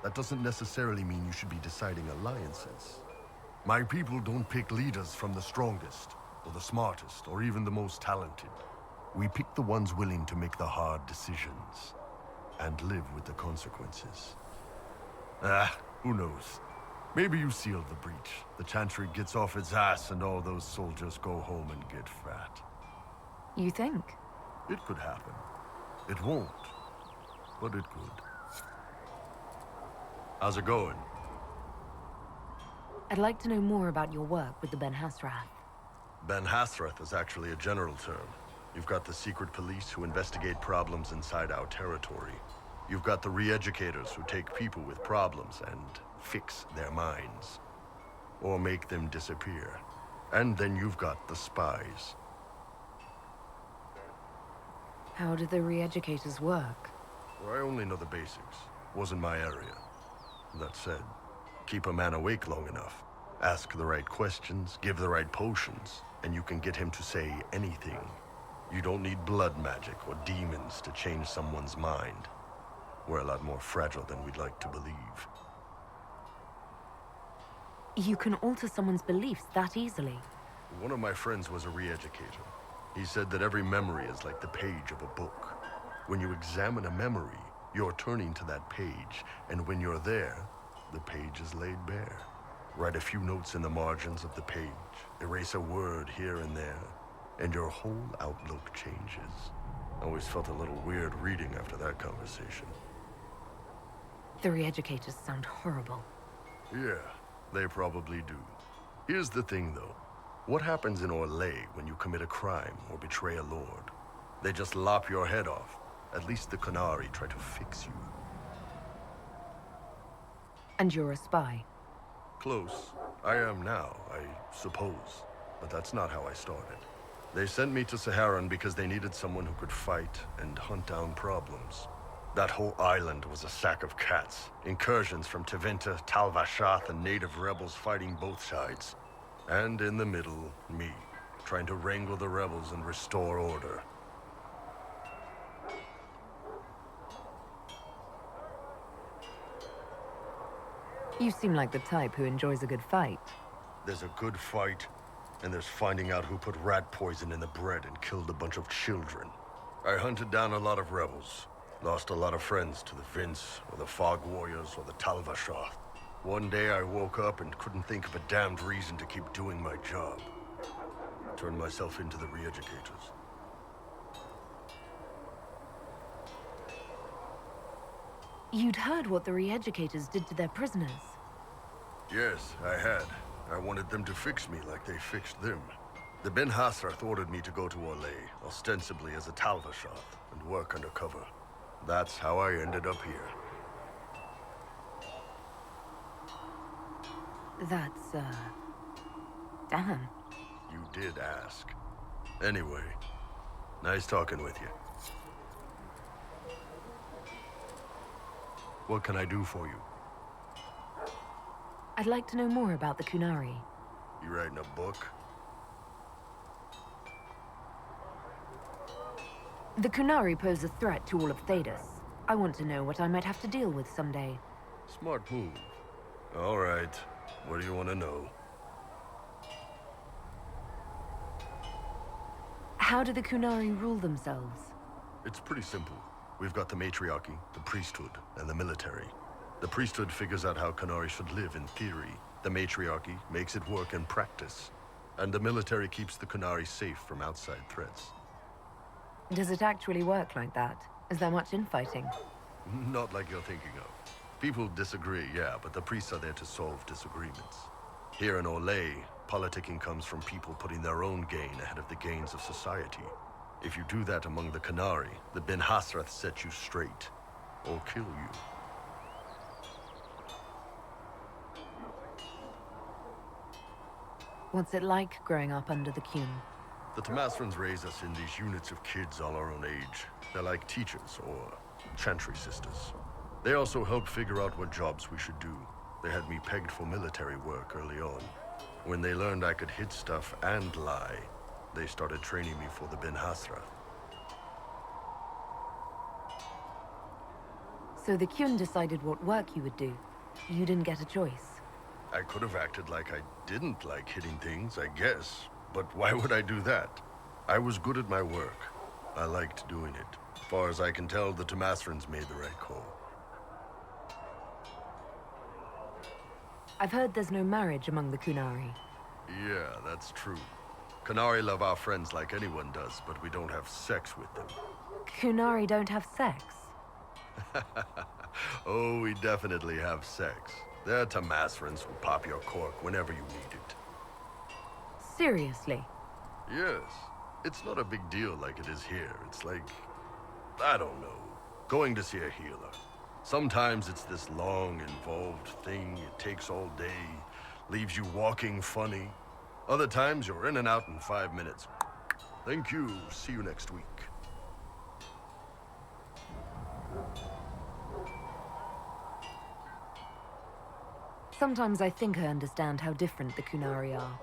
That doesn't necessarily mean you should be deciding alliances. My people don't pick leaders from the strongest, or the smartest, or even the most talented. We pick the ones willing to make the hard decisions, and live with the consequences. Who knows? Maybe you sealed the breach. The Chantry gets off its ass and all those soldiers go home and get fat. You think? It could happen. It won't, but it could. How's it going? I'd like to know more about your work with the Ben Hasrath. Ben Hasrath is actually a general term. You've got the secret police who investigate problems inside our territory. You've got the re-educators who take people with problems and fix their minds. Or make them disappear. And then you've got the spies. How do the re-educators work? Well, I only know the basics. Wasn't my area. That said, keep a man awake long enough. Ask the right questions, give the right potions, and you can get him to say anything. You don't need blood magic or demons to change someone's mind. We're a lot more fragile than we'd like to believe. You can alter someone's beliefs that easily. One of my friends was a re-educator. He said that every memory is like the page of a book. When you examine a memory, you're turning to that page, and when you're there, the page is laid bare. Write a few notes in the margins of the page, erase a word here and there, and your whole outlook changes. I always felt a little weird reading after that conversation. The re-educators sound horrible. Yeah, they probably do. Here's the thing, though. What happens in Orlais when you commit a crime or betray a lord? They just lop your head off. At least the Qunari try to fix you. And you're a spy? Close. I am now, I suppose. But that's not how I started. They sent me to Saharan because they needed someone who could fight and hunt down problems. That whole island was a sack of cats. Incursions from Tevinter, Tal Vashath, and native rebels fighting both sides. And in the middle, me, trying to wrangle the rebels and restore order. You seem like the type who enjoys a good fight. There's a good fight, and there's finding out who put rat poison in the bread and killed a bunch of children. I hunted down a lot of rebels. Lost a lot of friends to the Vince, or the Fog Warriors, or the Tal Vashath. One day I woke up and couldn't think of a damned reason to keep doing my job. Turned myself into the re-educators. You'd heard what the re-educators did to their prisoners. Yes, I had. I wanted them to fix me like they fixed them. The Ben Hasrath ordered me to go to Orlais, ostensibly as a Talvashath, and work undercover. That's how I ended up here. That's, damn. You did ask. Anyway, nice talking with you. What can I do for you? I'd like to know more about the Kunari. You writing a book? The Kunari pose a threat to all of Thedas. I want to know what I might have to deal with someday. Smart move. All right. What do you want to know? How do the Kunari rule themselves? It's pretty simple. We've got the matriarchy, the priesthood, and the military. The priesthood figures out how Kunari should live in theory. The matriarchy makes it work in practice. And the military keeps the Kunari safe from outside threats. Does it actually work like that? Is there much infighting? Not like you're thinking of. People disagree, yeah, but the priests are there to solve disagreements. Here in Orlais, politicking comes from people putting their own gain ahead of the gains of society. If you do that among the Kunari, the Ben Hasrath set you straight, or kill you. What's it like growing up under the Kun? The Tamasrans raise us in these units of kids all our own age. They're like teachers, or chantry sisters. They also help figure out what jobs we should do. They had me pegged for military work early on. When they learned I could hit stuff and lie, they started training me for the Ben Hasrath. So the Kun decided what work you would do. You didn't get a choice. I could have acted like I didn't like hitting things, I guess. But why would I do that? I was good at my work. I liked doing it. As far as I can tell, the Tamasrans made the right call. I've heard there's no marriage among the Kunari. Yeah, that's true. Kunari love our friends like anyone does, but we don't have sex with them. Kunari don't have sex? Oh, we definitely have sex. They're Tamasrans who pop your cork whenever you need it. Seriously? Yes. It's not a big deal like it is here. It's like, I don't know, going to see a healer. Sometimes it's this long, involved thing. It takes all day, leaves you walking funny. Other times you're in and out in 5 minutes. Thank you. See you next week. Sometimes I think I understand how different the Kunari are.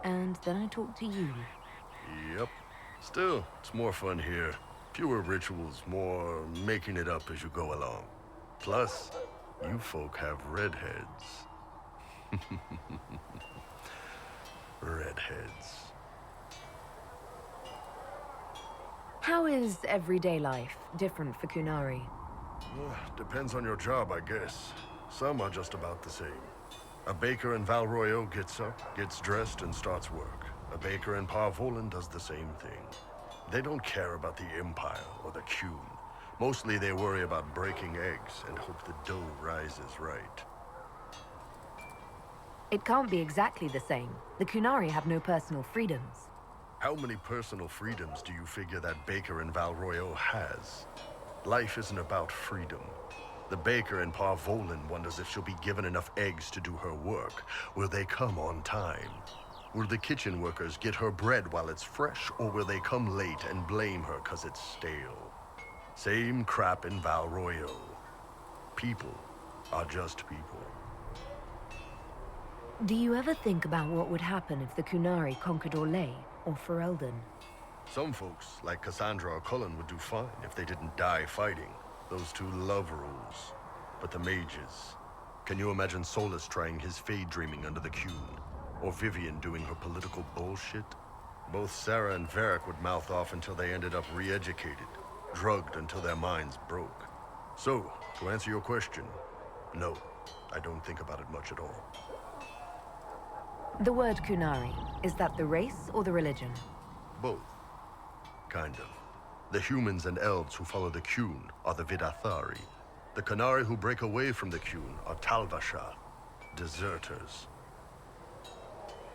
And then I talk to you. Yep. Still, it's more fun here. Fewer rituals, more making it up as you go along. Plus, you folk have redheads. Redheads. How is everyday life different for Kunari? Depends on your job, I guess. Some are just about the same. A baker in Val Royeaux gets up, gets dressed, and starts work. A baker in Parvolan does the same thing. They don't care about the Empire or the Kun. Mostly they worry about breaking eggs and hope the dough rises right. It can't be exactly the same. The Kunari have no personal freedoms. How many personal freedoms do you figure that baker in Val Royeaux has? Life isn't about freedom. The baker in Parvolan wonders if she'll be given enough eggs to do her work. Will they come on time? Will the kitchen workers get her bread while it's fresh, or will they come late and blame her 'cause it's stale? Same crap in Val Royeaux. People are just people. Do you ever think about what would happen if the Kunari conquered Orlais or Ferelden? Some folks, like Cassandra or Cullen, would do fine if they didn't die fighting. Those two love rules. But the mages... Can you imagine Solus trying his fade dreaming under the Kun? Or Vivian doing her political bullshit? Both Sarah and Varric would mouth off until they ended up re-educated, drugged until their minds broke. So, to answer your question, no, I don't think about it much at all. The word Kunari, is that the race or the religion? Both. Kind of. The humans and elves who follow the Kun are the Vidathari. The Kunari who break away from the Kun are Talvashath, deserters.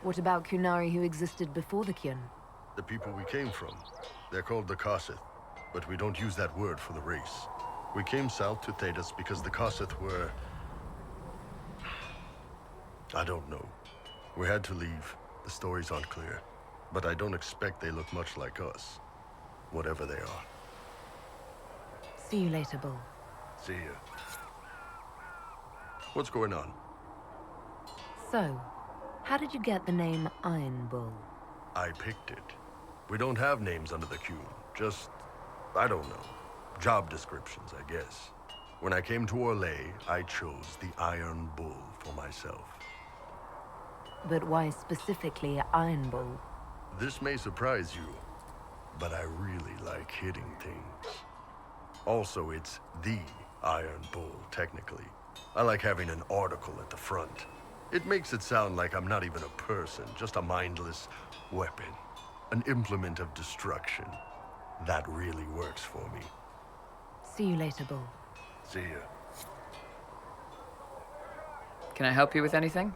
What about Kunari who existed before the Kyun? The people we came from. They're called the Kossith, but we don't use that word for the race. We came south to Thedas because the Kossith were... I don't know. We had to leave. The stories aren't clear. But I don't expect they look much like us. Whatever they are. See you later, Bull. See ya. What's going on? So, how did you get the name Iron Bull? I picked it. We don't have names under the Kyun. Just, I don't know. Job descriptions, I guess. When I came to Orlais, I chose the Iron Bull for myself. But why specifically Iron Bull? This may surprise you, but I really like hitting things. Also, it's the Iron Bull, technically. I like having an article at the front. It makes it sound like I'm not even a person, just a mindless weapon. An implement of destruction. That really works for me. See you later, Bull. See ya. Can I help you with anything?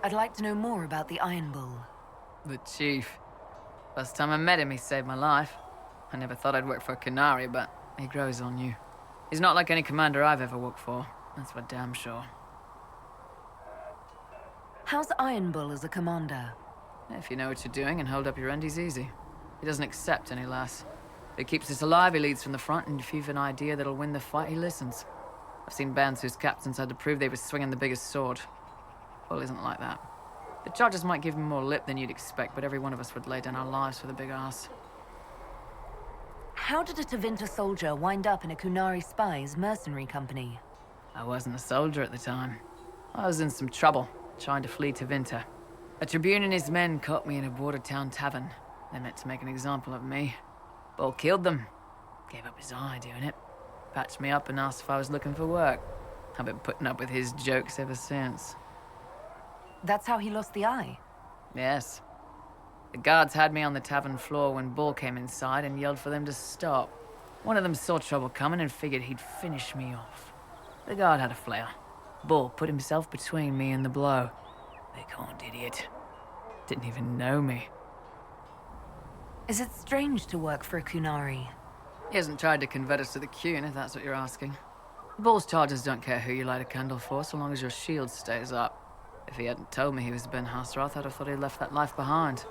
I'd like to know more about the Iron Bull. The Chief. First time I met him, he saved my life. I never thought I'd work for Kunari, but he grows on you. He's not like any commander I've ever worked for. That's for damn sure. How's Iron Bull as a commander? If you know what you're doing and hold up your end, he's easy. He doesn't accept any less. If he keeps us alive, he leads from the front, and if you've an idea that'll win the fight, he listens. I've seen bands whose captains had to prove they were swinging the biggest sword. Bull isn't like that. The charges might give him more lip than you'd expect, but every one of us would lay down our lives for the big ass. How did a Tevinter soldier wind up in a Kunari spy's mercenary company? I wasn't a soldier at the time. I was in some trouble, trying to flee Tevinter. A Tribune and his men caught me in a border town tavern. They meant to make an example of me. Bull killed them. Gave up his eye doing it. Patched me up and asked if I was looking for work. I've been putting up with his jokes ever since. That's how he lost the eye? Yes. The guards had me on the tavern floor when Bull came inside and yelled for them to stop. One of them saw trouble coming and figured he'd finish me off. The guard had a flare. Bull put himself between me and the blow. Big-horned idiot. Didn't even know me. Is it strange to work for a Kunari? He hasn't tried to convert us to the Kyun, if that's what you're asking. Bull's charges don't care who you light a candle for, so long as your shield stays up. If he hadn't told me he was Ben Hasrath, I'd have thought he'd left that life behind.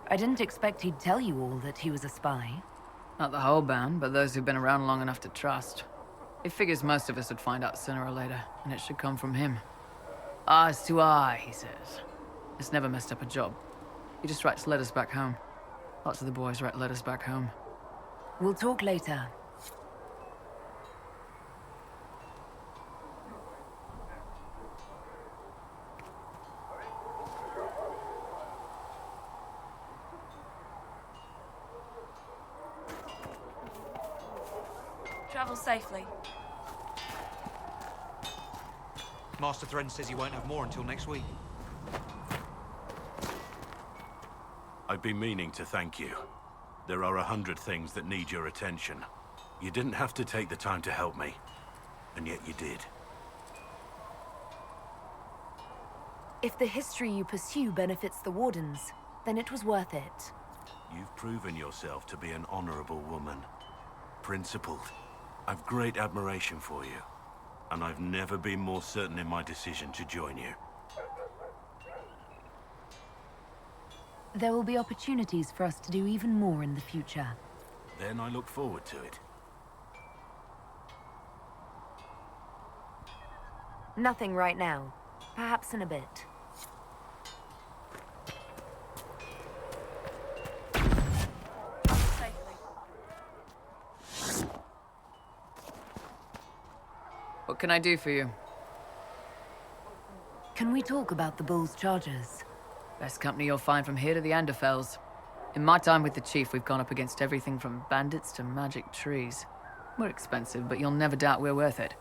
I didn't expect he'd tell you all that he was a spy. Not the whole band, but those who've been around long enough to trust. He figures most of us would find out sooner or later, and it should come from him. Eyes to eye, he says. It's never messed up a job. He just writes letters back home. Lots of the boys write letters back home. We'll talk later. Travel safely. Master Thren says you won't have more until next week. I've been meaning to thank you. There are 100 things that need your attention. You didn't have to take the time to help me, and yet you did. If the history you pursue benefits the Wardens, then it was worth it. You've proven yourself to be an honorable woman. Principled. I've great admiration for you, and I've never been more certain in my decision to join you. There will be opportunities for us to do even more in the future. Then I look forward to it. Nothing right now. Perhaps in a bit. What can I do for you? Can we talk about the Bull's charges? Best company you'll find from here to the Anderfells. In my time with the Chief, we've gone up against everything from bandits to magic trees. We're expensive, but you'll never doubt we're worth it.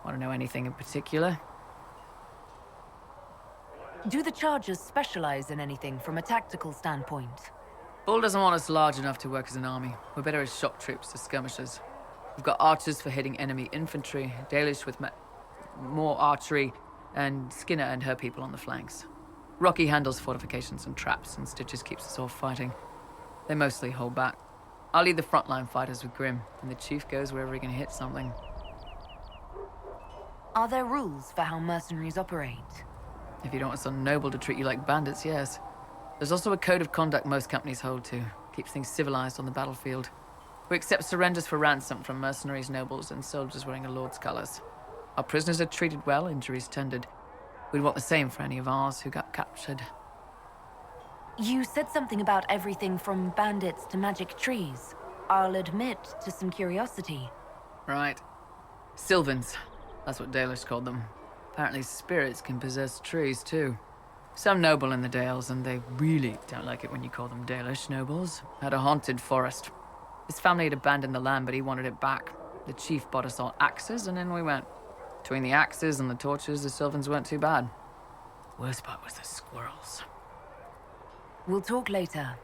Want to know anything in particular? Do the charges specialize in anything from a tactical standpoint? Bull doesn't want us large enough to work as an army. We're better as shock troops to skirmishers. We've got archers for hitting enemy infantry, Dalish with more archery, and Skinner and her people on the flanks. Rocky handles fortifications and traps, and Stitches keeps us all fighting. They mostly hold back. I'll lead the frontline fighters with Grim, and the Chief goes wherever he can hit something. Are there rules for how mercenaries operate? If you don't want some noble to treat you like bandits, yes. There's also a code of conduct most companies hold to. Keeps things civilized on the battlefield. We accept surrenders for ransom from mercenaries, nobles, and soldiers wearing a lord's colors. Our prisoners are treated well, injuries tended. We'd want the same for any of ours who got captured. You said something about everything from bandits to magic trees. I'll admit to some curiosity. Right. Sylvans. That's what Dalish called them. Apparently spirits can possess trees, too. Some noble in the Dales, and they really don't like it when you call them Dalish nobles, had a haunted forest. His family had abandoned the land, but he wanted it back. The chief bought us all axes, and in we went. Between the axes and the torches, the Sylvans weren't too bad. Worst part was the squirrels. We'll talk later.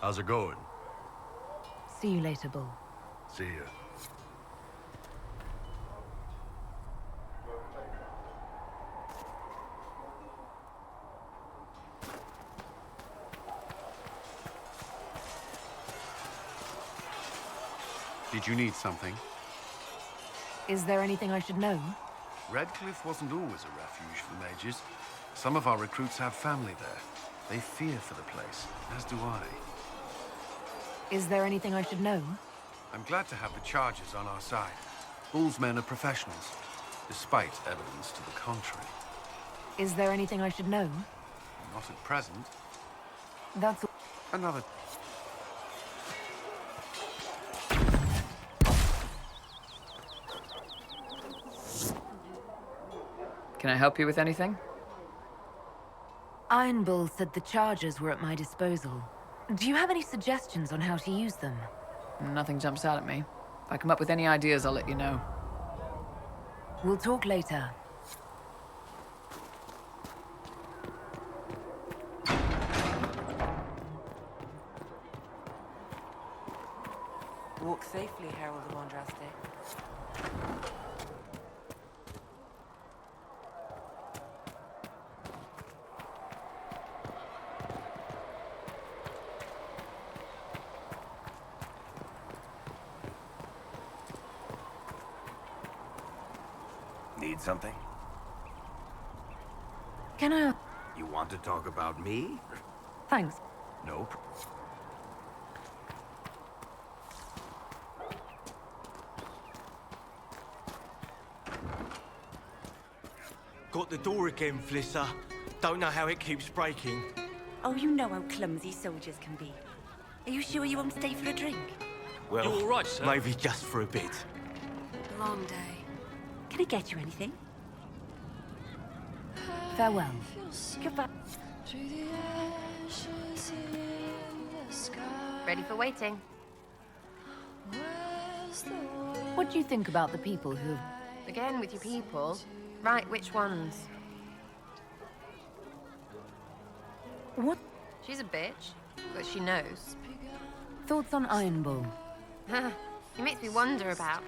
How's it going? See you later, Bull. See ya. Did you need something? Is there anything I should know? Redcliffe wasn't always a refuge for mages. Some of our recruits have family there. They fear for the place, as do I. Is there anything I should know? I'm glad to have the charges on our side. Bull's men are professionals, despite evidence to the contrary. Is there anything I should know? Not at present. That's all. Another... Can I help you with anything? Iron Bull said the charges were at my disposal. Do you have any suggestions on how to use them? Nothing jumps out at me. If I come up with any ideas, I'll let you know. We'll talk later. Walk safely, Herald of Andraste. Need something? Can I... You want to talk about me? Thanks. Nope. Got the door again, Flisser. Don't know how it keeps breaking. Oh, you know how clumsy soldiers can be. Are you sure you won't stay for a drink? Well, You all right, sir? maybe just for a bit. Long day. Can I get you anything? Farewell. Goodbye. Ready for waiting. What do you think about the people who... Again with your people. Right, which ones? What? She's a bitch, but she knows. Thoughts on Iron Bull? It makes me wonder about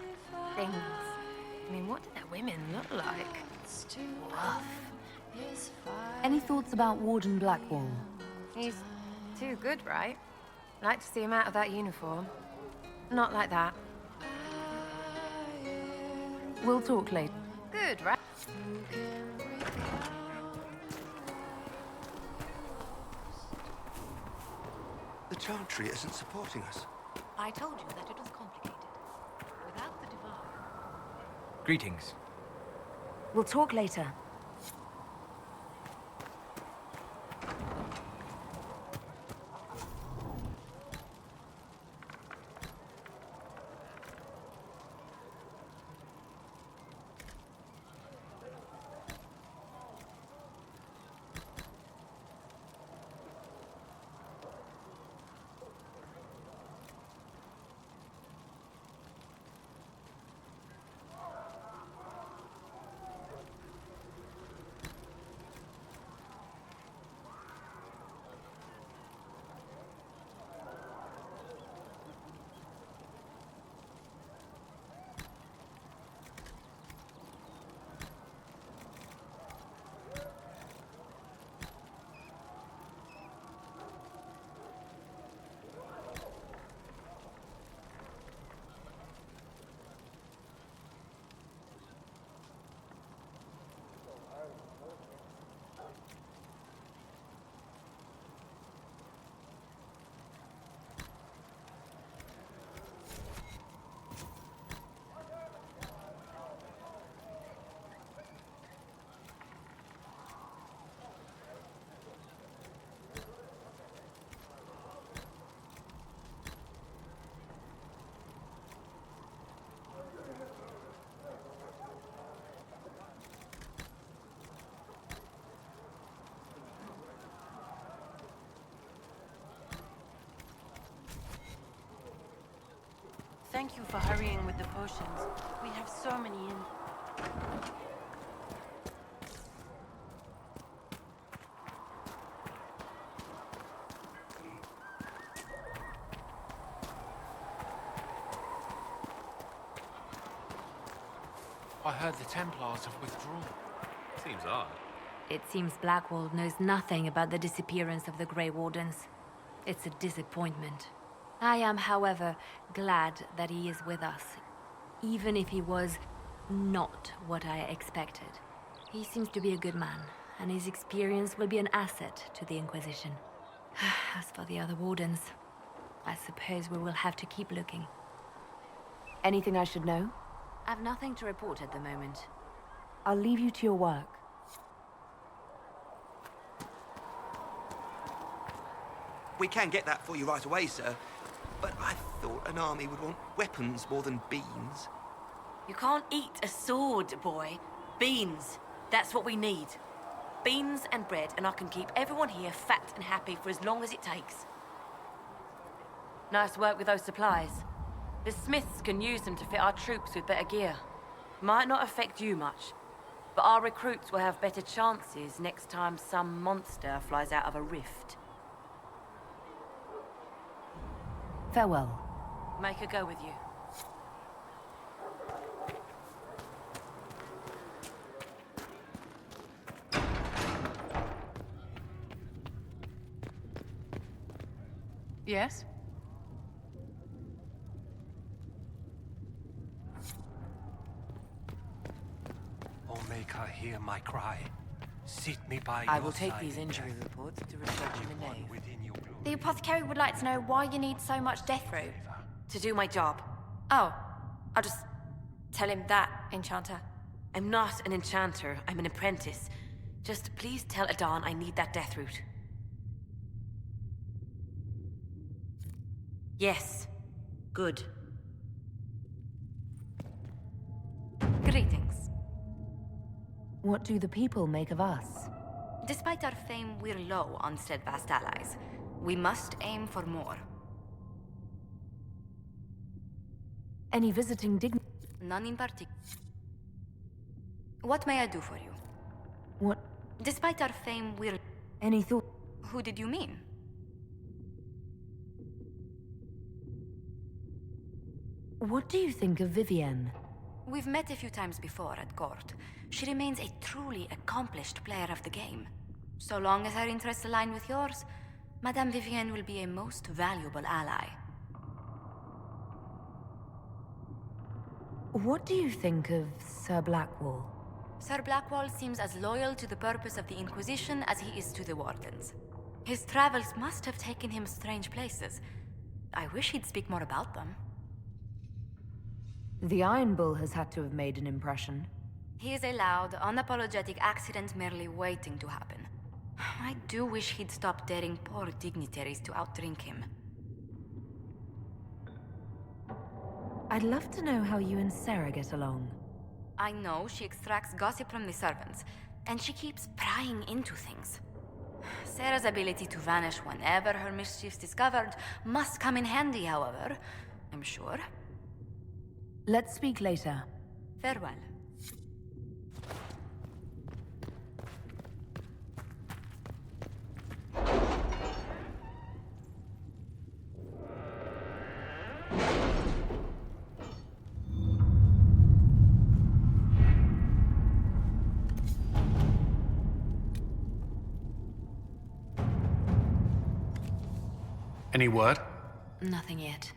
things. I mean, what do their women look like? Woof. Any thoughts about Warden Blackwall? He's too good, right? I'd like to see him out of that uniform. Not like that. We'll talk later. Good, right? The Chantry isn't supporting us. I told you that it was complicated. Without the divine. Greetings. We'll talk later. Thank you for hurrying with the potions. We have so many in. I heard the Templars have withdrawn. Seems odd. It seems Blackwall knows nothing about the disappearance of the Grey Wardens. It's a disappointment. I am, however, glad that he is with us, even if he was not what I expected. He seems to be a good man, and his experience will be an asset to the Inquisition. As for the other Wardens, I suppose we will have to keep looking. Anything I should know? I've nothing to report at the moment. I'll leave you to your work. We can get that for you right away, sir. But I thought an army would want weapons more than beans. You can't eat a sword, boy. Beans. That's what we need. Beans and bread, and I can keep everyone here fat and happy for as long as it takes. Nice work with those supplies. The smiths can use them to fit our troops with better gear. Might not affect you much, but our recruits will have better chances next time some monster flies out of a rift. Farewell. Make a go with you. Yes? Oh, make her hear my cry. Sit me by I your will take side these in injury death. reports to report in the nave. The apothecary would like to know why you need so much death root. To do my job. Oh, I'll just tell him that, Enchanter. I'm not an enchanter, I'm an apprentice. Just please tell Adon I need that death root. Yes. Good. Greetings. What do the people make of us? Despite our fame, we're low on steadfast allies. We must aim for more. Any visiting None in particular. What may I do for you? What? Despite our fame, we're... Any thought? Who did you mean? What do you think of Vivienne? We've met a few times before at court. She remains a truly accomplished player of the game. So long as her interests align with yours, Madame Vivienne will be a most valuable ally. What do you think of Sir Blackwall? Sir Blackwall seems as loyal to the purpose of the Inquisition as he is to the Wardens. His travels must have taken him strange places. I wish he'd speak more about them. The Iron Bull has had to have made an impression. He is a loud, unapologetic accident merely waiting to happen. I do wish he'd stop daring poor dignitaries to outdrink him. I'd love to know how you and Sarah get along. I know she extracts gossip from the servants, and she keeps prying into things. Sarah's ability to vanish whenever her mischief's discovered must come in handy, however, I'm sure. Let's speak later. Farewell. Any word? Nothing yet.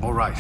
All right.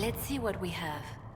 Let's see what we have.